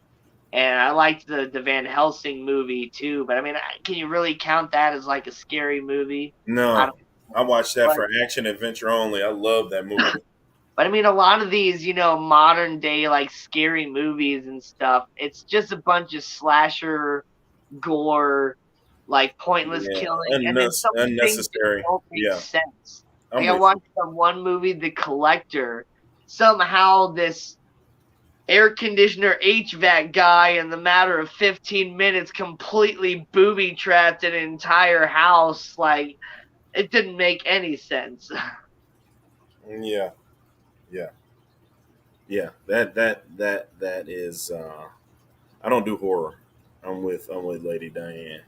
Speaker 2: And I liked the Van Helsing movie too. But I mean, can you really count that as like a scary movie? I
Speaker 1: No,
Speaker 2: don't.
Speaker 1: I watched that
Speaker 2: But
Speaker 1: for action adventure only. I love that movie.
Speaker 2: but I mean, a lot of these, modern day like scary movies and stuff. It's just a bunch of slasher gore, like pointless
Speaker 1: Yeah,
Speaker 2: killing, and then some of the things just
Speaker 1: unnecessary.
Speaker 2: don't make
Speaker 1: Yeah,
Speaker 2: sense. Like
Speaker 1: I'm
Speaker 2: I
Speaker 1: with you.
Speaker 2: watched the one movie, The Collector. Somehow this air conditioner HVAC guy, in the matter of 15 minutes, completely booby trapped an entire house. Like it didn't make any sense.
Speaker 1: Yeah, yeah, yeah. That is. I don't do horror. I'm with Lady Diane.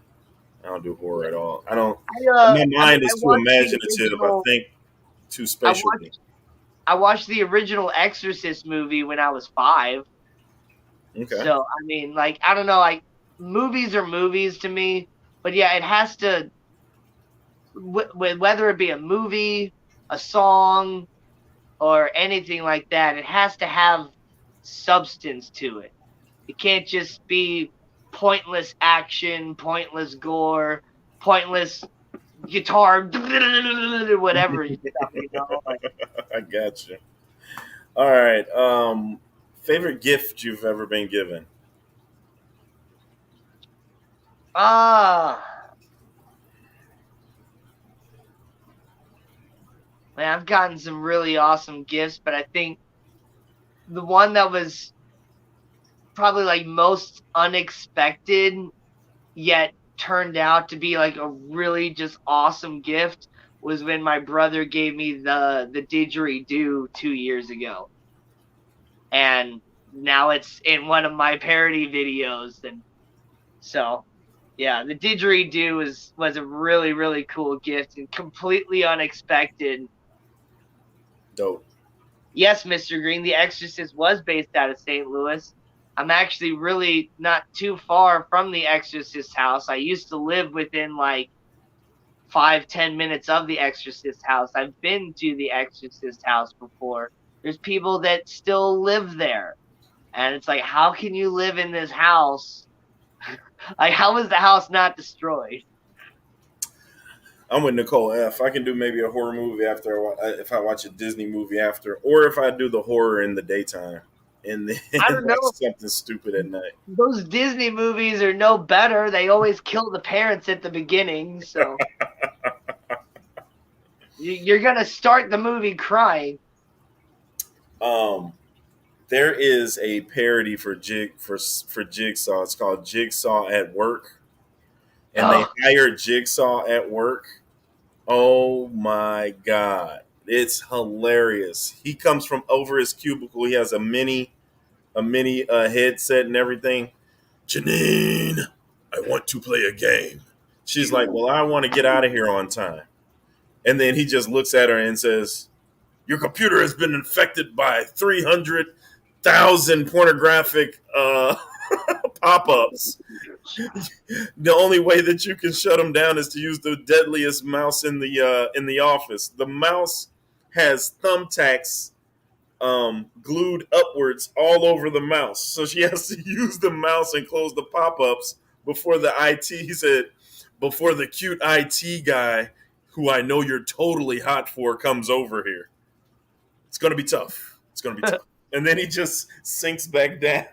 Speaker 1: I don't do horror at all. I don't. My
Speaker 2: I mean,
Speaker 1: mind is too imaginative. I think too
Speaker 2: I
Speaker 1: spatially.
Speaker 2: watched I watched the original Exorcist movie when I was 5.
Speaker 1: Okay.
Speaker 2: So I mean, like I don't know, like movies are movies to me, but yeah, it has to whether it be a movie, a song, or anything like that, it has to have substance to it. It can't just be pointless action, pointless gore, pointless guitar, whatever stuff. Like
Speaker 1: I got you. All right. Favorite gift you've ever been given?
Speaker 2: ah, man, I've gotten some really awesome gifts, but I think the one that was probably like most unexpected yet turned out to be like a really just awesome gift was when my brother gave me the didgeridoo 2 years ago, and now it's in one of my parody videos. And so yeah, the didgeridoo was a really really cool gift and completely unexpected.
Speaker 1: Dope.
Speaker 2: Yes, Mr. Green, The Exorcist was based out of St. Louis. I'm actually really not too far from the Exorcist house. I used to live within like 5-10 minutes of the Exorcist house. I've been to the Exorcist house before. There's people that still live there. And it's like, how can you live in this house? Like, how is the house not destroyed?
Speaker 1: I'm with Nicole F. I can do maybe a horror movie after if I watch a Disney movie after, or if I do the horror in the daytime and then
Speaker 2: I don't
Speaker 1: watch
Speaker 2: know.
Speaker 1: something stupid at night.
Speaker 2: Those Disney movies are no better. They always kill the parents at the beginning, so you're gonna start the movie crying.
Speaker 1: There is a parody for Jigsaw. It's called Jigsaw at Work, and they
Speaker 2: Oh,
Speaker 1: hired Jigsaw at work. Oh my god, it's hilarious. He comes from over his cubicle. He has a mini headset and everything. Janine, I want to play a game. She's like, well, I want to get out of here on time. And then he just looks at her and says, your computer has been infected by 300,000 pornographic pop-ups. The only way that you can shut them down is to use the deadliest mouse in the office. The mouse has thumbtacks glued upwards all over the mouse, so she has to use the mouse and close the pop-ups before the cute IT guy, who I know you're totally hot for, comes over here. It's gonna be tough. It's gonna be tough. And then he just sinks back down.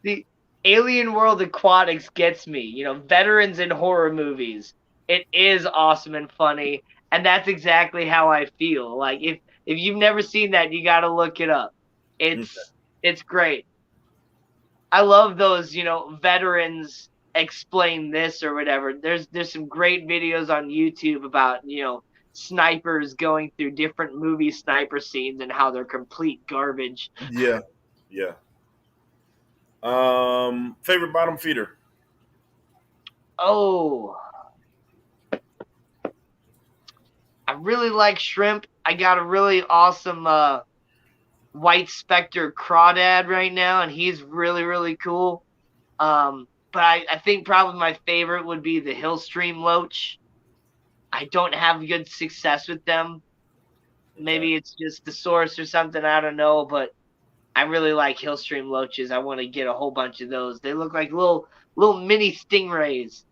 Speaker 2: the Alien World Aquatics gets me. You know, veterans in horror movies. It is awesome and funny, and that's exactly how I feel. Like if you've never seen that, you got to look it up. It's great. I love those, you know, veterans explain this or whatever. There's some great videos on YouTube about, you know, snipers going through different movie sniper scenes and how they're complete garbage.
Speaker 1: Yeah, yeah. Favorite bottom feeder?
Speaker 2: Oh, I really like shrimp. I got a really awesome White Spectre crawdad right now, and he's really, really cool. But I think probably my favorite would be the Hillstream Loach. I don't have good success with them. Maybe it's just the source or something, I don't know, but I really like Hillstream Loaches. I want to get a whole bunch of those. They look like little mini stingrays.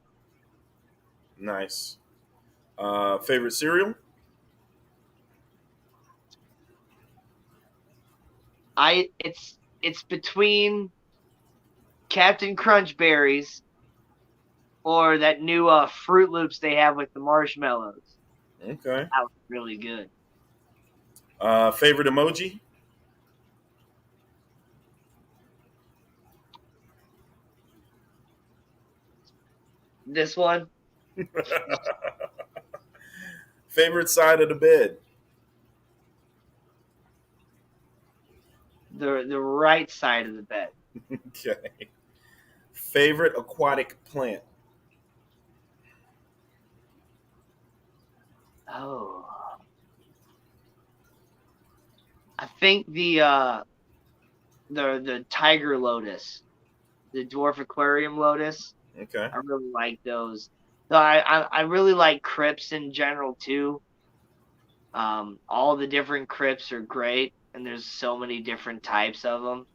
Speaker 1: Nice. Favorite cereal?
Speaker 2: It's between Captain Crunch Berries or that new Fruit Loops they have with the marshmallows.
Speaker 1: Okay.
Speaker 2: That was really good.
Speaker 1: Favorite emoji?
Speaker 2: This one?
Speaker 1: Favorite side of the bed?
Speaker 2: The right side of the bed.
Speaker 1: Okay. Favorite aquatic plant?
Speaker 2: Oh. I think the tiger lotus, the dwarf aquarium lotus.
Speaker 1: Okay.
Speaker 2: I really like those. So I really like crypts in general too. All the different crypts are great, and there's so many different types of them.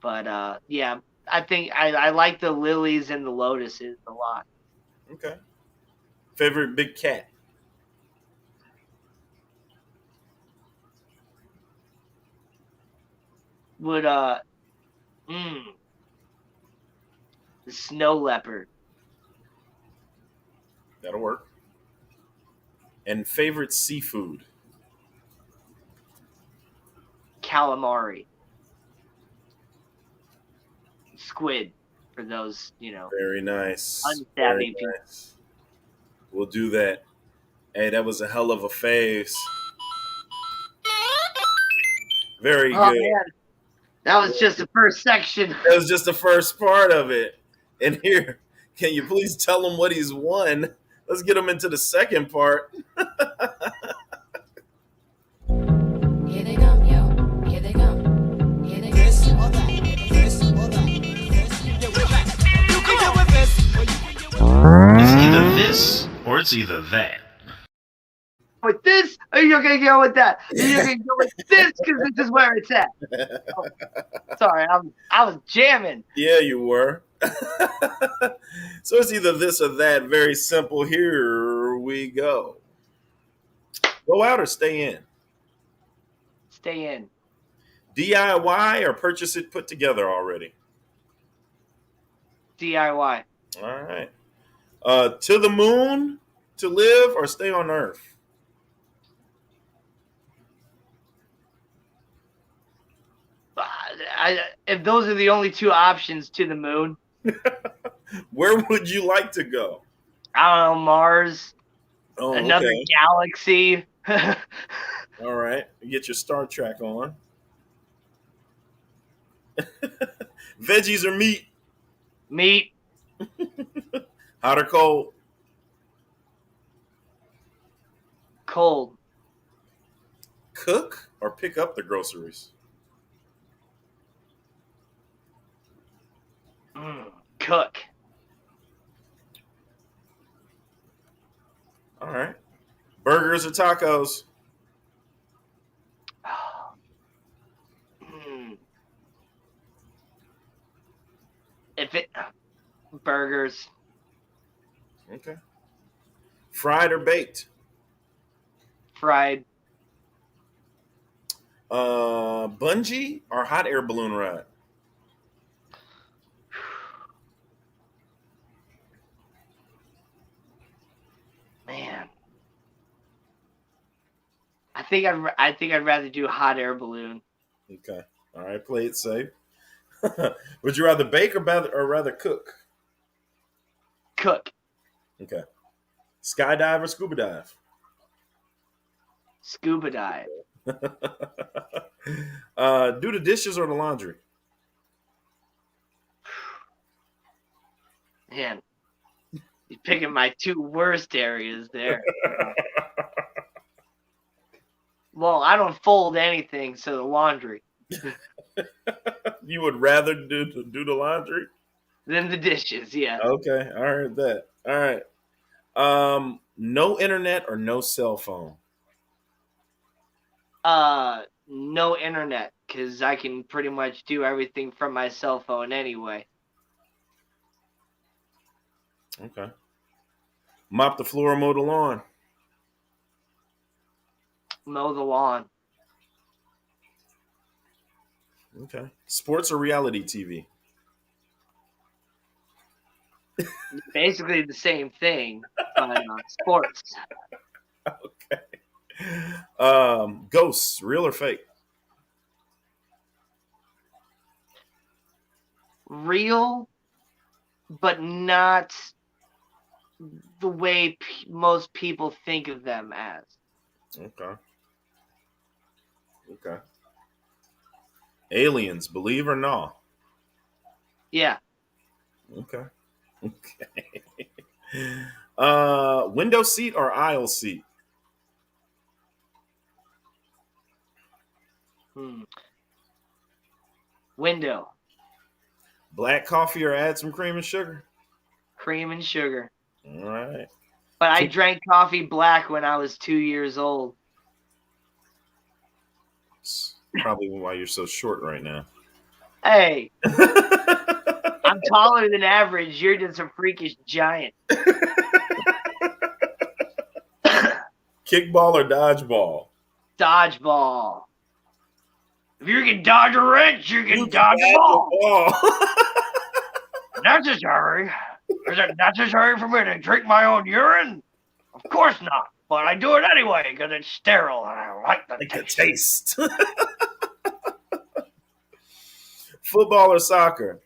Speaker 2: But yeah, I think I like the lilies and the lotuses a lot.
Speaker 1: Okay. Favorite big cat?
Speaker 2: Would the snow leopard.
Speaker 1: That'll work. And favorite seafood?
Speaker 2: Calamari. Squid, for those, you know,
Speaker 1: Very nice.
Speaker 2: unsavvy people.
Speaker 1: Nice. We'll do that. Hey, that was a hell of a phase. Very
Speaker 2: Oh
Speaker 1: good.
Speaker 2: man, that was just the first section.
Speaker 1: That was just the first part of it. And here, can you please tell him what he's won Let's get them into the second part.
Speaker 5: Here they come, yo. Here they come. Here they come.
Speaker 4: This or that. This or that. This. Yeah, we're back. You can get with this, or you can get with
Speaker 6: It's either this or it's either that.
Speaker 2: With this, or you're gonna go with that. You're gonna go with this because this is where it's at. Oh, sorry, I was jamming.
Speaker 1: Yeah, you were. So it's either this or that. Very simple. Here we go. Go out or stay in.
Speaker 2: Stay in.
Speaker 1: DIY or purchase it put together already.
Speaker 2: DIY.
Speaker 1: All right. To the moon to live or stay on Earth.
Speaker 2: If those are the only two options, to the moon.
Speaker 1: Where would you like to go?
Speaker 2: I don't know, Mars,
Speaker 1: Oh,
Speaker 2: another
Speaker 1: okay.
Speaker 2: galaxy.
Speaker 1: All right. You get your Star Trek on. Veggies or meat?
Speaker 2: Meat.
Speaker 1: Hot or cold?
Speaker 2: Cold.
Speaker 1: Cook or pick up the groceries?
Speaker 2: Cook.
Speaker 1: All right. Burgers or tacos?
Speaker 2: If it burgers.
Speaker 1: Okay. Fried or baked?
Speaker 2: Fried.
Speaker 1: Bungee or hot air balloon ride?
Speaker 2: Man. I think I'd rather do hot air balloon.
Speaker 1: Okay. All right. Play it safe. Would you rather bake or rather cook?
Speaker 2: Cook.
Speaker 1: Okay. Skydive or scuba dive?
Speaker 2: Scuba dive.
Speaker 1: Do the dishes or the laundry?
Speaker 2: Man. You're picking my two worst areas there. Well, I don't fold anything, so the laundry.
Speaker 1: You would rather do the laundry?
Speaker 2: Then the dishes, yeah.
Speaker 1: Okay, I heard that. All right. No internet or no cell phone?
Speaker 2: No internet, because I can pretty much do everything from my cell phone anyway.
Speaker 1: Okay. Mop the floor or mow the lawn?
Speaker 2: Mow the lawn.
Speaker 1: Okay. Sports or reality TV?
Speaker 2: Basically the same thing, but sports.
Speaker 1: Okay. Ghosts, real or fake?
Speaker 2: Real, but not the way most people think of them as.
Speaker 1: Okay. Okay. Aliens, believe or no?
Speaker 2: Yeah.
Speaker 1: Okay. Okay. Window seat or aisle seat?
Speaker 2: Window.
Speaker 1: Black coffee or add some cream and sugar?
Speaker 2: Cream and sugar.
Speaker 1: All right.
Speaker 2: But I drank coffee black when I was 2 years old.
Speaker 1: It's probably why you're so short right now.
Speaker 2: Hey, I'm taller than average. You're just a freakish giant.
Speaker 1: Kickball or dodgeball?
Speaker 2: Dodgeball. If you can dodge a wrench, you can dodge a ball. Necessary? Is it necessary for me to drink my own urine? Of course not. But I do it anyway because it's sterile and I like the taste.
Speaker 1: Football or soccer?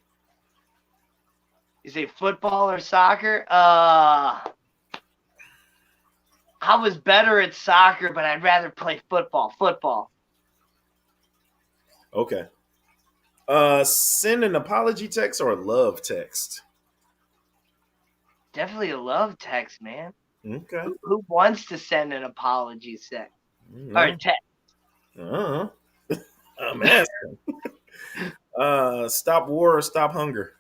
Speaker 2: You say football or soccer? I was better at soccer, but I'd rather play football. Football.
Speaker 1: Okay. Send an apology text or a love text?
Speaker 2: Definitely a love text, man.
Speaker 1: Okay.
Speaker 2: Who wants to send an apology text or
Speaker 1: No.
Speaker 2: text?
Speaker 1: Uh-huh. I'm asking. Stop war or stop hunger?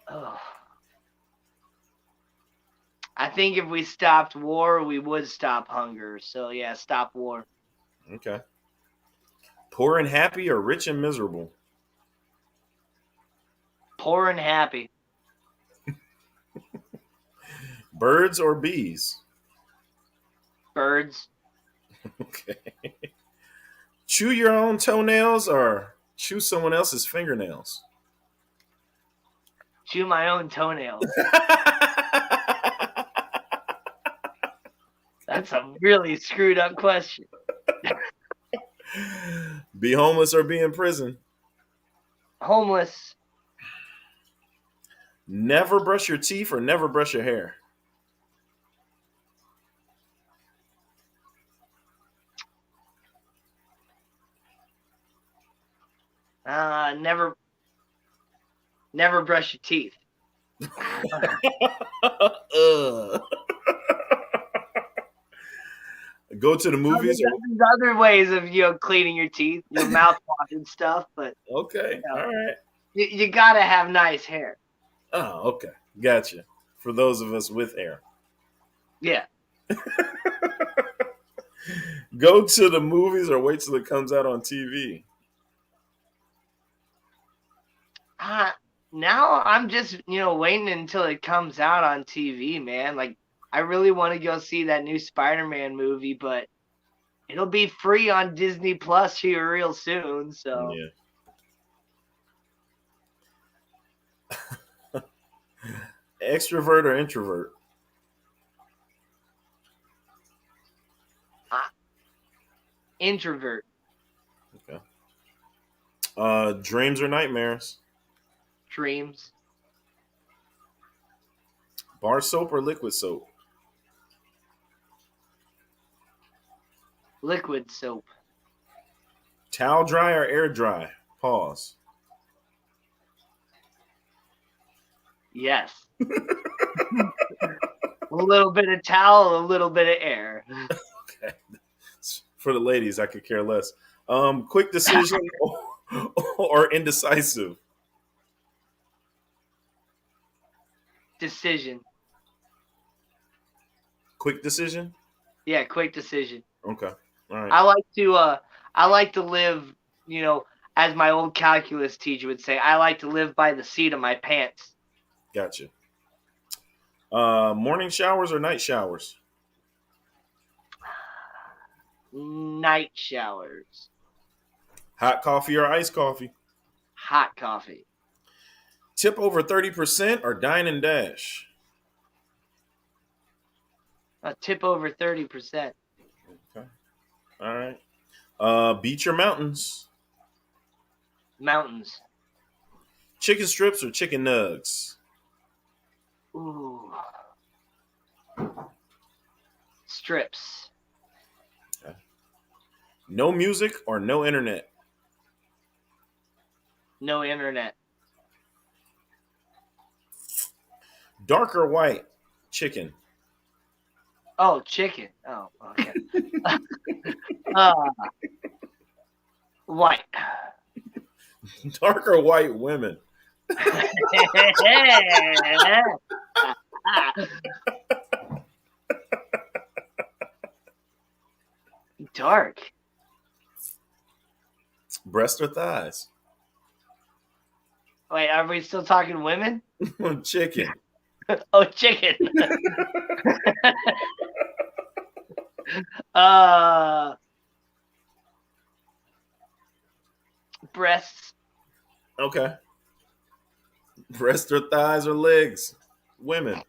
Speaker 2: Oh. I think if we stopped war, we would stop hunger. So yeah, stop war.
Speaker 1: Okay. Poor and happy or rich and miserable?
Speaker 2: Poor and happy.
Speaker 1: Birds or bees?
Speaker 2: Birds.
Speaker 1: Okay. Chew your own toenails or chew someone else's fingernails?
Speaker 2: Chew my own toenails. That's a really screwed up question.
Speaker 1: Be homeless or be in prison?
Speaker 2: Homeless.
Speaker 1: Never brush your teeth or never brush your hair?
Speaker 2: Never brush your teeth.
Speaker 1: Go to the movies.
Speaker 2: There's other ways of cleaning your teeth, mouthwash and stuff, but
Speaker 1: Okay, all right.
Speaker 2: you gotta have nice hair.
Speaker 1: Oh, okay, gotcha. For those of us with hair,
Speaker 2: Yeah.
Speaker 1: go to the movies or wait till it comes out on TV.
Speaker 2: Now I'm just waiting until it comes out on TV, man. Like I really want to go see that new Spider-Man movie, but it'll be free on Disney Plus here real soon. So
Speaker 1: Yeah. Extrovert or introvert?
Speaker 2: Introvert.
Speaker 1: Okay. Dreams or nightmares?
Speaker 2: Dreams.
Speaker 1: Bar soap or liquid soap?
Speaker 2: Liquid soap.
Speaker 1: Towel dry or air dry? Pause.
Speaker 2: Yes. A little bit of towel, a little bit of air.
Speaker 1: Okay. For the ladies, I could care less. Quick decision or indecisive?
Speaker 2: Decision.
Speaker 1: Quick decision?
Speaker 2: Yeah, quick decision.
Speaker 1: Okay. All right.
Speaker 2: I like to live, as my old calculus teacher would say, I like to live by the seat of my pants.
Speaker 1: Gotcha. Morning showers or night showers?
Speaker 2: Night showers.
Speaker 1: Hot coffee or iced coffee?
Speaker 2: Hot coffee.
Speaker 1: Tip over 30% or dine and dash?
Speaker 2: A tip over 30%.
Speaker 1: Okay. All right. Beach or mountains?
Speaker 2: Mountains.
Speaker 1: Chicken strips or chicken nugs?
Speaker 2: Ooh. Strips.
Speaker 1: Okay. No music or no internet?
Speaker 2: No internet.
Speaker 1: Dark or white? Chicken.
Speaker 2: Oh, chicken. Oh, okay. White.
Speaker 1: Dark or white women?
Speaker 2: Dark.
Speaker 1: Breast or thighs?
Speaker 2: Wait, are we still talking women?
Speaker 1: Chicken.
Speaker 2: Oh, chicken. Breasts.
Speaker 1: Okay. Breast or thighs or legs? Women.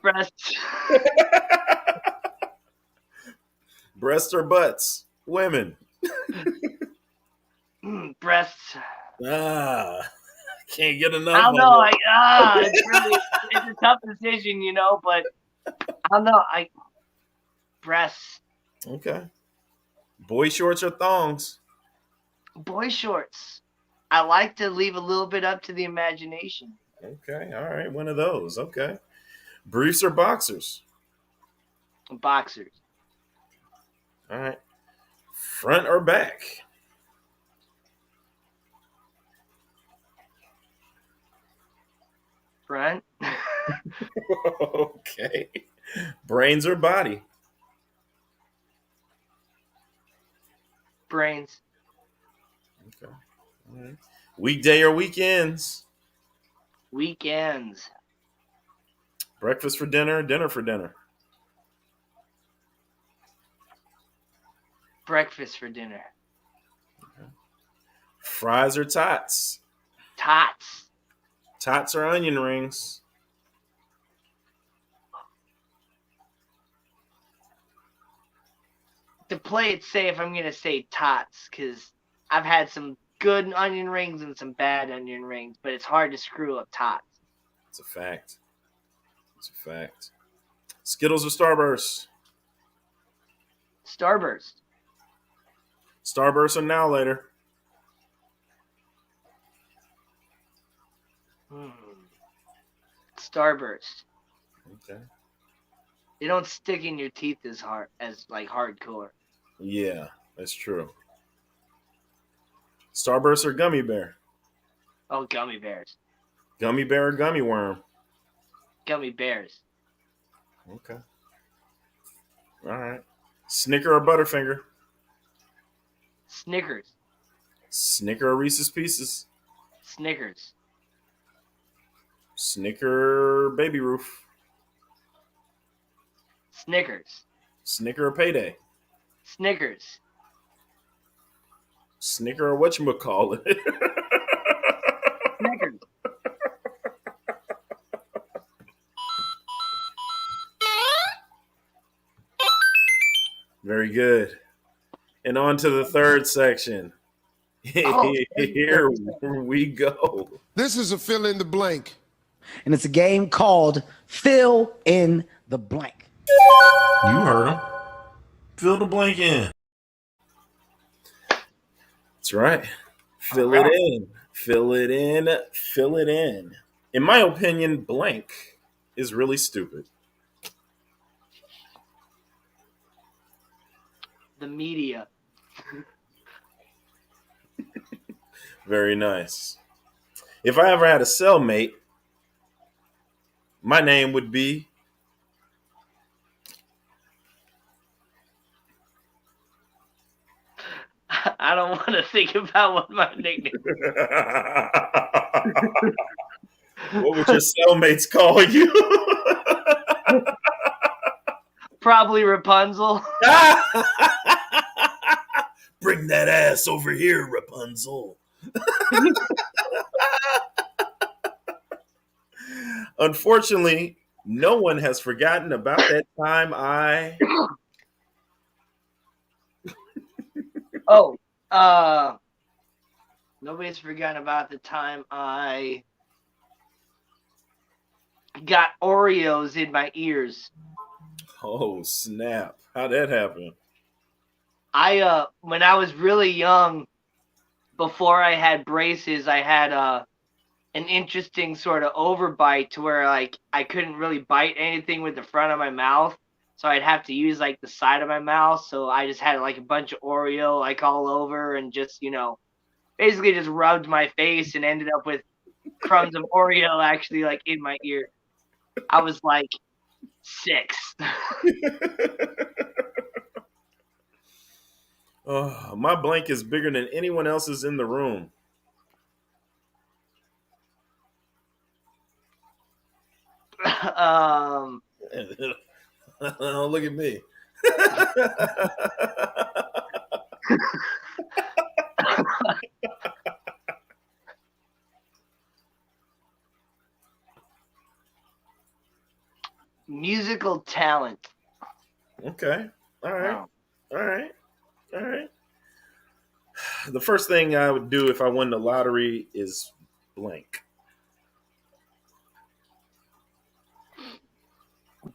Speaker 2: Breasts.
Speaker 1: Breasts or butts? Women.
Speaker 2: Breasts.
Speaker 1: Can't get enough.
Speaker 2: I don't know. It's a tough decision, but I don't know. Breasts.
Speaker 1: Okay. Boy shorts or thongs?
Speaker 2: Boy shorts. I like to leave a little bit up to the imagination.
Speaker 1: Okay, all right, one of those. Okay. Briefs or boxers?
Speaker 2: Boxers.
Speaker 1: All right. Front or back?
Speaker 2: Front.
Speaker 1: Okay. Brains or body?
Speaker 2: Brains.
Speaker 1: Okay. All right. Weekday or weekends?
Speaker 2: Weekends.
Speaker 1: Breakfast for dinner, dinner for dinner?
Speaker 2: Breakfast for dinner.
Speaker 1: Fries or tots?
Speaker 2: Tots.
Speaker 1: Tots or onion rings?
Speaker 2: To play it safe, I'm going to say tots because I've had some good onion rings and some bad onion rings, but it's hard to screw up tots.
Speaker 1: It's a fact. It's a fact. Skittles or Starbursts?
Speaker 2: Starburst.
Speaker 1: Starbursts or Now Later?
Speaker 2: Starburst.
Speaker 1: Okay.
Speaker 2: They don't stick in your teeth as hard as like hardcore.
Speaker 1: Yeah, that's true. Starburst or Gummy Bear?
Speaker 2: Oh, gummy bears.
Speaker 1: Gummy Bear or Gummy Worm?
Speaker 2: Gummy bears.
Speaker 1: Okay. All right. Snicker or Butterfinger?
Speaker 2: Snickers.
Speaker 1: Snicker or Reese's Pieces?
Speaker 2: Snickers.
Speaker 1: Snicker or Baby Roof?
Speaker 2: Snickers.
Speaker 1: Snicker or Payday?
Speaker 2: Snickers.
Speaker 1: Snicker or whatchamacallit?
Speaker 2: Snickers.
Speaker 1: Very good. And on to the third section.
Speaker 2: Oh,
Speaker 1: Here we go.
Speaker 7: This is a fill in the blank.
Speaker 8: And it's a game called Fill in the Blank.
Speaker 1: You heard him. Fill the blank in. That's right. Fill it in. Fill it in. Fill it in. In my opinion, blank is really stupid.
Speaker 2: The media.
Speaker 1: Very nice. If I ever had a cellmate, my name would be
Speaker 2: I don't want to think about what my nickname is.
Speaker 1: What would your cellmates call you?
Speaker 2: Probably Rapunzel.
Speaker 1: Bring that ass over here, Rapunzel. Unfortunately, no one has forgotten about that time I...
Speaker 2: Oh, nobody's forgotten about the time I got Oreos in my ears.
Speaker 1: Oh, snap. How'd that happen?
Speaker 2: When I was really young, before I had braces, I had an interesting sort of overbite to where like I couldn't really bite anything with the front of my mouth. So I'd have to use like the side of my mouth. So I just had like a bunch of Oreo like all over and just, basically just rubbed my face and ended up with crumbs of Oreo actually like in my ear. I was like 6.
Speaker 1: Oh, my blank is bigger than anyone else's in the room. Look at me.
Speaker 2: Musical talent.
Speaker 1: Okay. All right.
Speaker 2: Wow.
Speaker 1: All right. All right. The first thing I would do if I won the lottery is blank.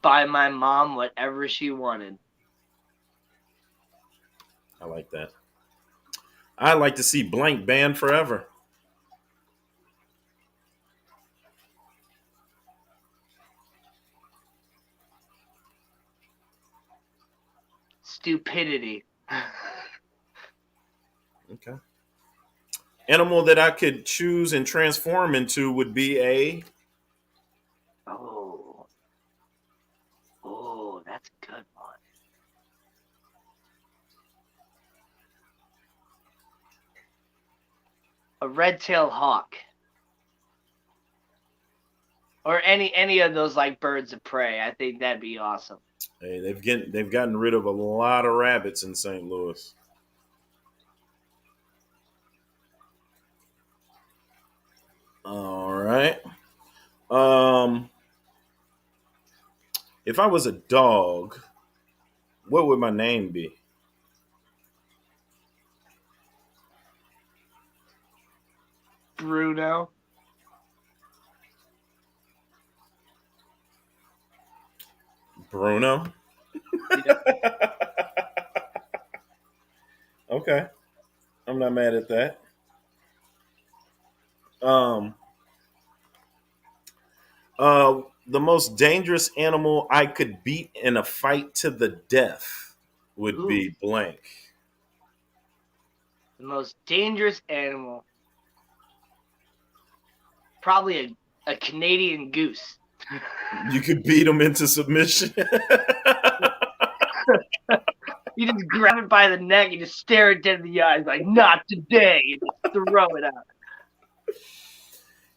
Speaker 2: Buy my mom whatever she wanted.
Speaker 1: I like that. I like to see blank banned forever.
Speaker 2: Stupidity.
Speaker 1: Okay. Animal that I could choose and transform into would be a.
Speaker 2: Oh, that's a good one. A red-tailed hawk. Or any of those like birds of prey. I think that'd be awesome.
Speaker 1: Hey, they've gotten rid of a lot of rabbits in St. Louis. All right. If I was a dog, what would my name be?
Speaker 2: Bruno.
Speaker 1: Bruno. Okay, I'm not mad at that. Um, the most dangerous animal I could beat in a fight to the death would be blank.
Speaker 2: The most dangerous animal. Probably a Canadian goose.
Speaker 1: You could beat him into submission.
Speaker 2: You just grab it by the neck, you just stare it dead in the eyes, like, not today. You just throw it out.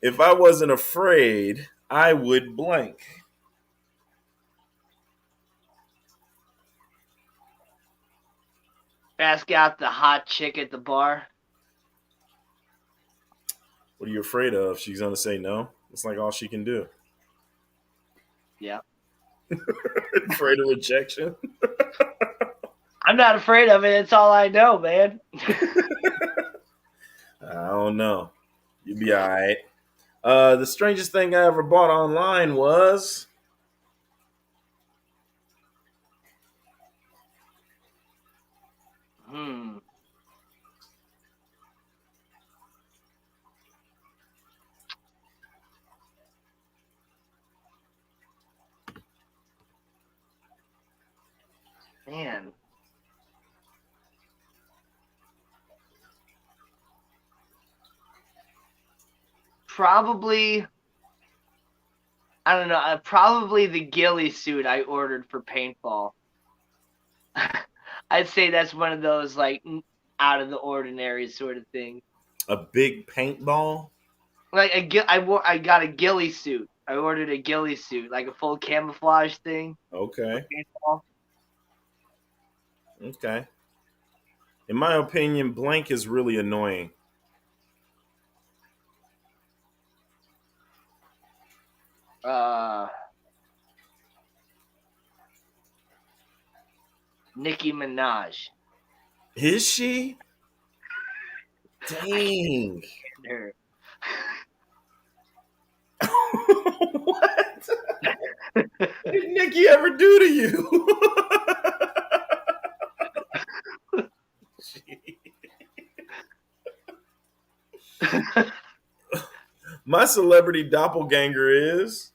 Speaker 1: If I wasn't afraid, I would blank.
Speaker 2: Ask out the hot chick at the bar.
Speaker 1: What are you afraid of? She's going to say no. It's like all she can do.
Speaker 2: Yeah.
Speaker 1: Afraid of rejection?
Speaker 2: I'm not afraid of it. It's all I know, man.
Speaker 1: I don't know. You'll be all right. The strangest thing I ever bought online was...
Speaker 2: Man. Probably, I don't know, probably the ghillie suit I ordered for paintball. I'd say that's one of those, like, out of the ordinary sort of thing.
Speaker 1: A big paintball?
Speaker 2: Like, I got a ghillie suit. I ordered a ghillie suit, like a full camouflage thing.
Speaker 1: Okay.
Speaker 2: Paintball.
Speaker 1: Okay. In my opinion, blank is really annoying.
Speaker 2: Nicki Minaj.
Speaker 1: Is she? Dang.
Speaker 2: Her.
Speaker 1: What? What did Nicki ever do to you? My celebrity doppelganger is...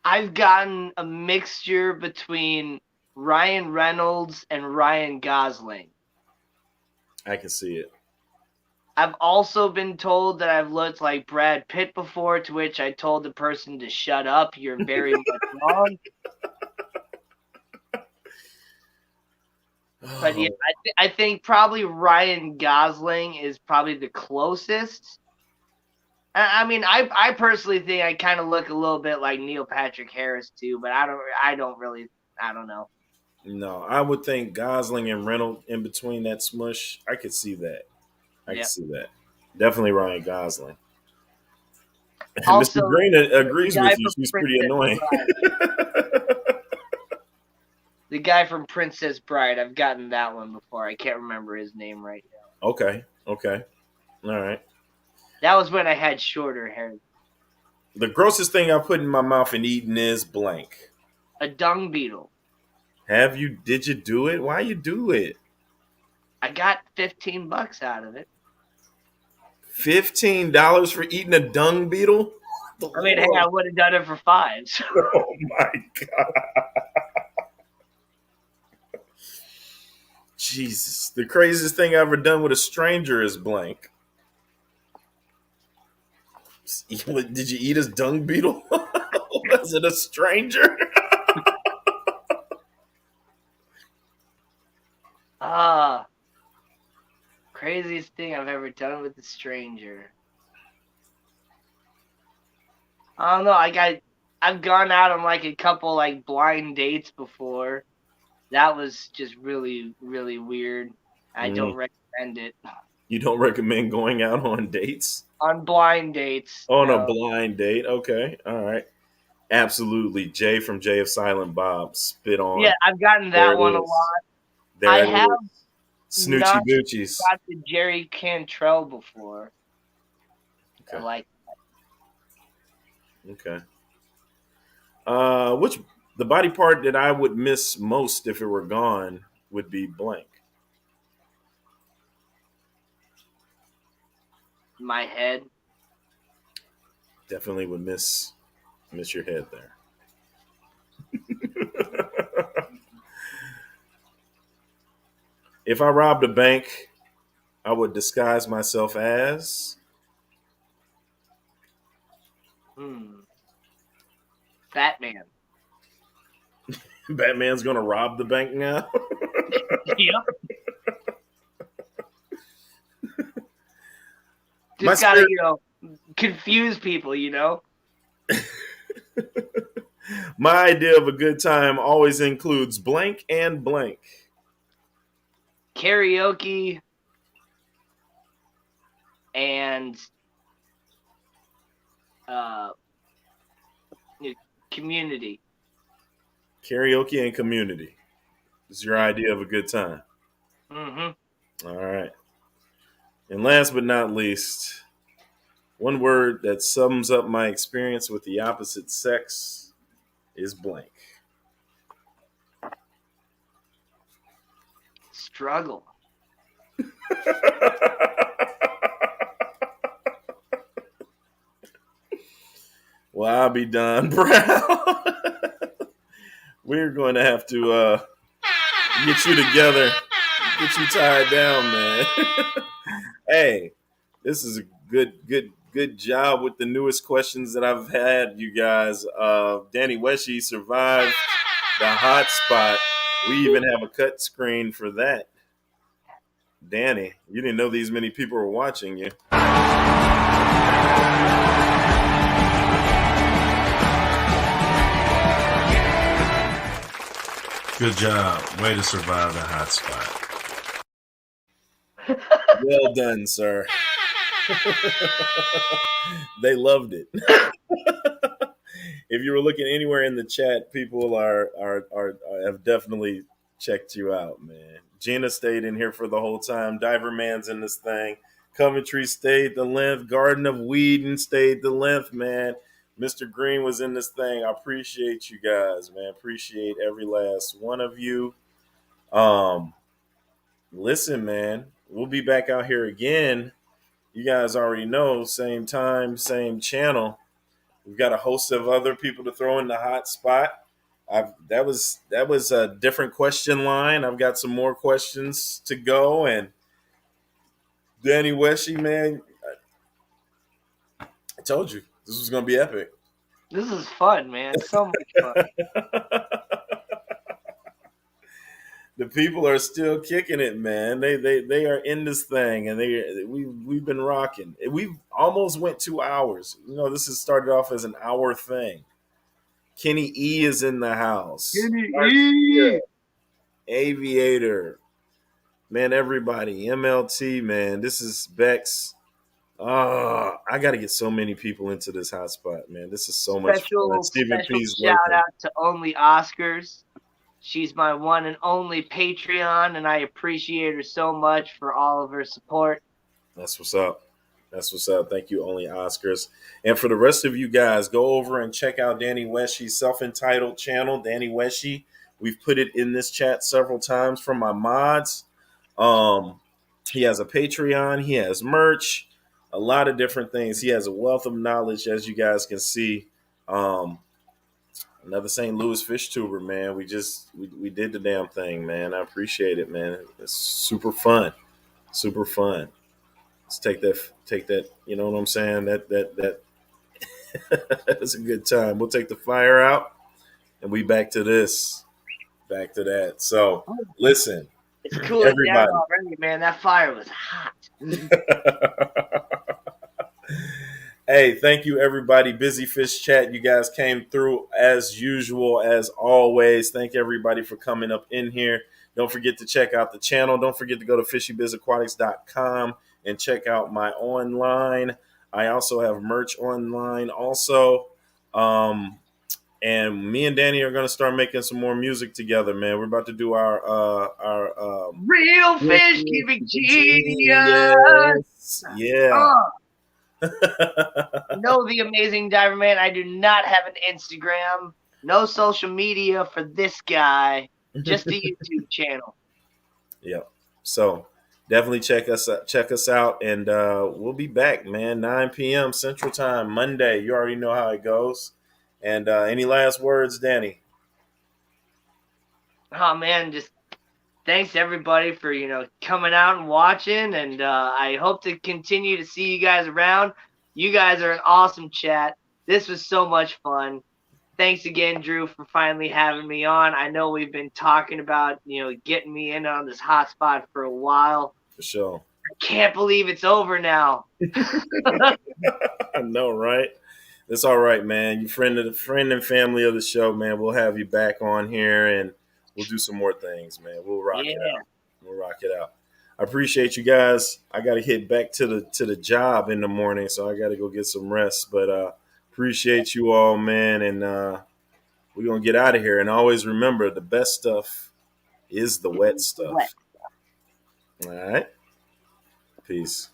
Speaker 2: I've gotten a mixture between Ryan Reynolds and Ryan Gosling.
Speaker 1: I can see it.
Speaker 2: I've also been told that I've looked like Brad Pitt before, to which I told the person to shut up. You're very much wrong. But yeah, I think probably Ryan Gosling is probably the closest. I mean, I personally think I kind of look a little bit like Neil Patrick Harris too, but I don't know.
Speaker 1: No, I would think Gosling and Reynolds in between that smush. I could see that. I can see that. Definitely Ryan Gosling.
Speaker 2: Also,
Speaker 1: Mr. Green agrees with you. She's pretty annoying.
Speaker 2: The guy from Princess Bride, I've gotten that one before. I can't remember his name right now.
Speaker 1: Okay. All right.
Speaker 2: That was when I had shorter hair.
Speaker 1: The grossest thing I put in my mouth and eaten is blank.
Speaker 2: A dung beetle.
Speaker 1: Have you? Did you do it? Why you do it?
Speaker 2: I got $15 out of it.
Speaker 1: $15 for eating a dung beetle?
Speaker 2: I mean, hey, I would have done it for $5. So.
Speaker 1: Oh my god! Jesus. The craziest thing I've ever done with a stranger is blank. Did you eat his dung beetle? Was it a stranger?
Speaker 2: Craziest thing I've ever done with a stranger. I don't know. I've gone out on like a couple like blind dates before. That was just really, really weird. I don't recommend it.
Speaker 1: You don't recommend going out on dates?
Speaker 2: On blind dates.
Speaker 1: On a
Speaker 2: No.
Speaker 1: blind date? Okay. All right. Absolutely. Jay from Jay of Silent Bob. Spit on.
Speaker 2: Yeah, I've gotten
Speaker 1: There
Speaker 2: that
Speaker 1: it
Speaker 2: one a
Speaker 1: is.
Speaker 2: lot.
Speaker 1: There
Speaker 2: I
Speaker 1: it
Speaker 2: have
Speaker 1: is. Snoochie
Speaker 2: not
Speaker 1: Boochies.
Speaker 2: got the Jerry Cantrell before.
Speaker 1: Okay.
Speaker 2: I like
Speaker 1: Okay. Which the body part that I would miss most if it were gone would be blank.
Speaker 2: my head.
Speaker 1: Definitely would miss your head there. If I robbed a bank, I would disguise myself as
Speaker 2: Batman.
Speaker 1: Batman's gonna rob the bank now.
Speaker 2: Yep.
Speaker 1: My
Speaker 2: Just gotta,
Speaker 1: spirit-
Speaker 2: confuse people,
Speaker 1: My idea of a good time always includes blank and blank.
Speaker 2: Karaoke and community.
Speaker 1: Karaoke and community is your idea of a good time.
Speaker 2: Mm-hmm.
Speaker 1: All right. And last but not least, one word that sums up my experience with the opposite sex is blank.
Speaker 2: Struggle.
Speaker 1: Well, I'll be done, Brown. We're going to have to get you together, get you tied down, man. Hey, this is a good job with the newest questions that I've had, you guys. Danny Wesche survived the hot spot. We even have a cut screen for that. Danny, you didn't know these many people were watching you.
Speaker 6: Good job. Way to survive the hot spot.
Speaker 1: Well done, sir. They loved it. If you were looking anywhere in the chat, people are have definitely checked you out, man. Gina stayed in here for the whole time. Diver Man's in this thing. Coventry stayed the length. Garden of Whedon stayed the length, man. Mr. Green was in this thing. I appreciate you guys, man. Appreciate every last one of you. Listen, man, we'll be back out here again. You guys already know, same time, same channel. We've got a host of other people to throw in the hot spot. That was a different question line. I've got some more questions to go. And Danny Wesche, man, I told you this was going to be epic.
Speaker 2: This is fun, man. So much fun.
Speaker 1: The people are still kicking it, man. They are in this thing, and we've been rocking. We've almost went 2 hours. This has started off as an hour thing. Kenny E is in the house.
Speaker 2: Kenny E.
Speaker 1: Aviator, man. Everybody, MLT, man. This is Bex. I got to get so many people into this hotspot, man. This is so much fun. Stephen P's
Speaker 2: shout
Speaker 1: working.
Speaker 2: out to Only Oscars. She's my one and only Patreon, and I appreciate her so much for all of her support.
Speaker 1: That's what's up. That's what's up. Thank you, Only Oscars. And for the rest of you guys, go over and check out Danny Wesche's self-entitled channel, Danny Wesche. We've put it in this chat several times from my mods. He has a Patreon. He has merch. A lot of different things. He has a wealth of knowledge, as you guys can see. Another St. Louis fish tuber, man. We did the damn thing, man. I appreciate it, man. It's super fun. Super fun. Let's take that, you know what I'm saying? That that's a good time. We'll take the fire out and we back to this. Back to that. So listen,
Speaker 2: It's cooling down
Speaker 1: everybody.
Speaker 2: already, man. That fire was hot.
Speaker 1: Hey, thank you, everybody. Busy Fish Chat. You guys came through as usual, as always. Thank everybody for coming up in here. Don't forget to check out the channel. Don't forget to go to fishybizzaquatics.com and check out my online. I also have merch online also. And me and Danny are going to start making some more music together, man. We're about to do our
Speaker 2: Real fish keeping genius.
Speaker 1: Yes. Yeah.
Speaker 2: No, the amazing diver man. I do not have an Instagram. No social media for this guy. Just a YouTube channel.
Speaker 1: Yep. So definitely check us out, and we'll be back, man. 9 p.m. Central Time, Monday. You already know how it goes. And any last words, Danny?
Speaker 2: Oh man, just thanks everybody for coming out and watching, and I hope to continue to see you guys around. You guys are an awesome chat. This was so much fun. Thanks again, Drew, for finally having me on. I know we've been talking about getting me in on this hotspot for a while.
Speaker 1: For sure.
Speaker 2: I can't believe it's over now.
Speaker 1: I know, right? It's all right, man. You friend and family of the show, man. We'll have you back on here, and we'll do some more things, man. We'll rock it out. We'll rock it out. I appreciate you guys. I got to hit back to the job in the morning, so I got to go get some rest. But appreciate you all, man, and we're gonna get out of here. And always remember, the best stuff is the wet stuff. All right. Peace.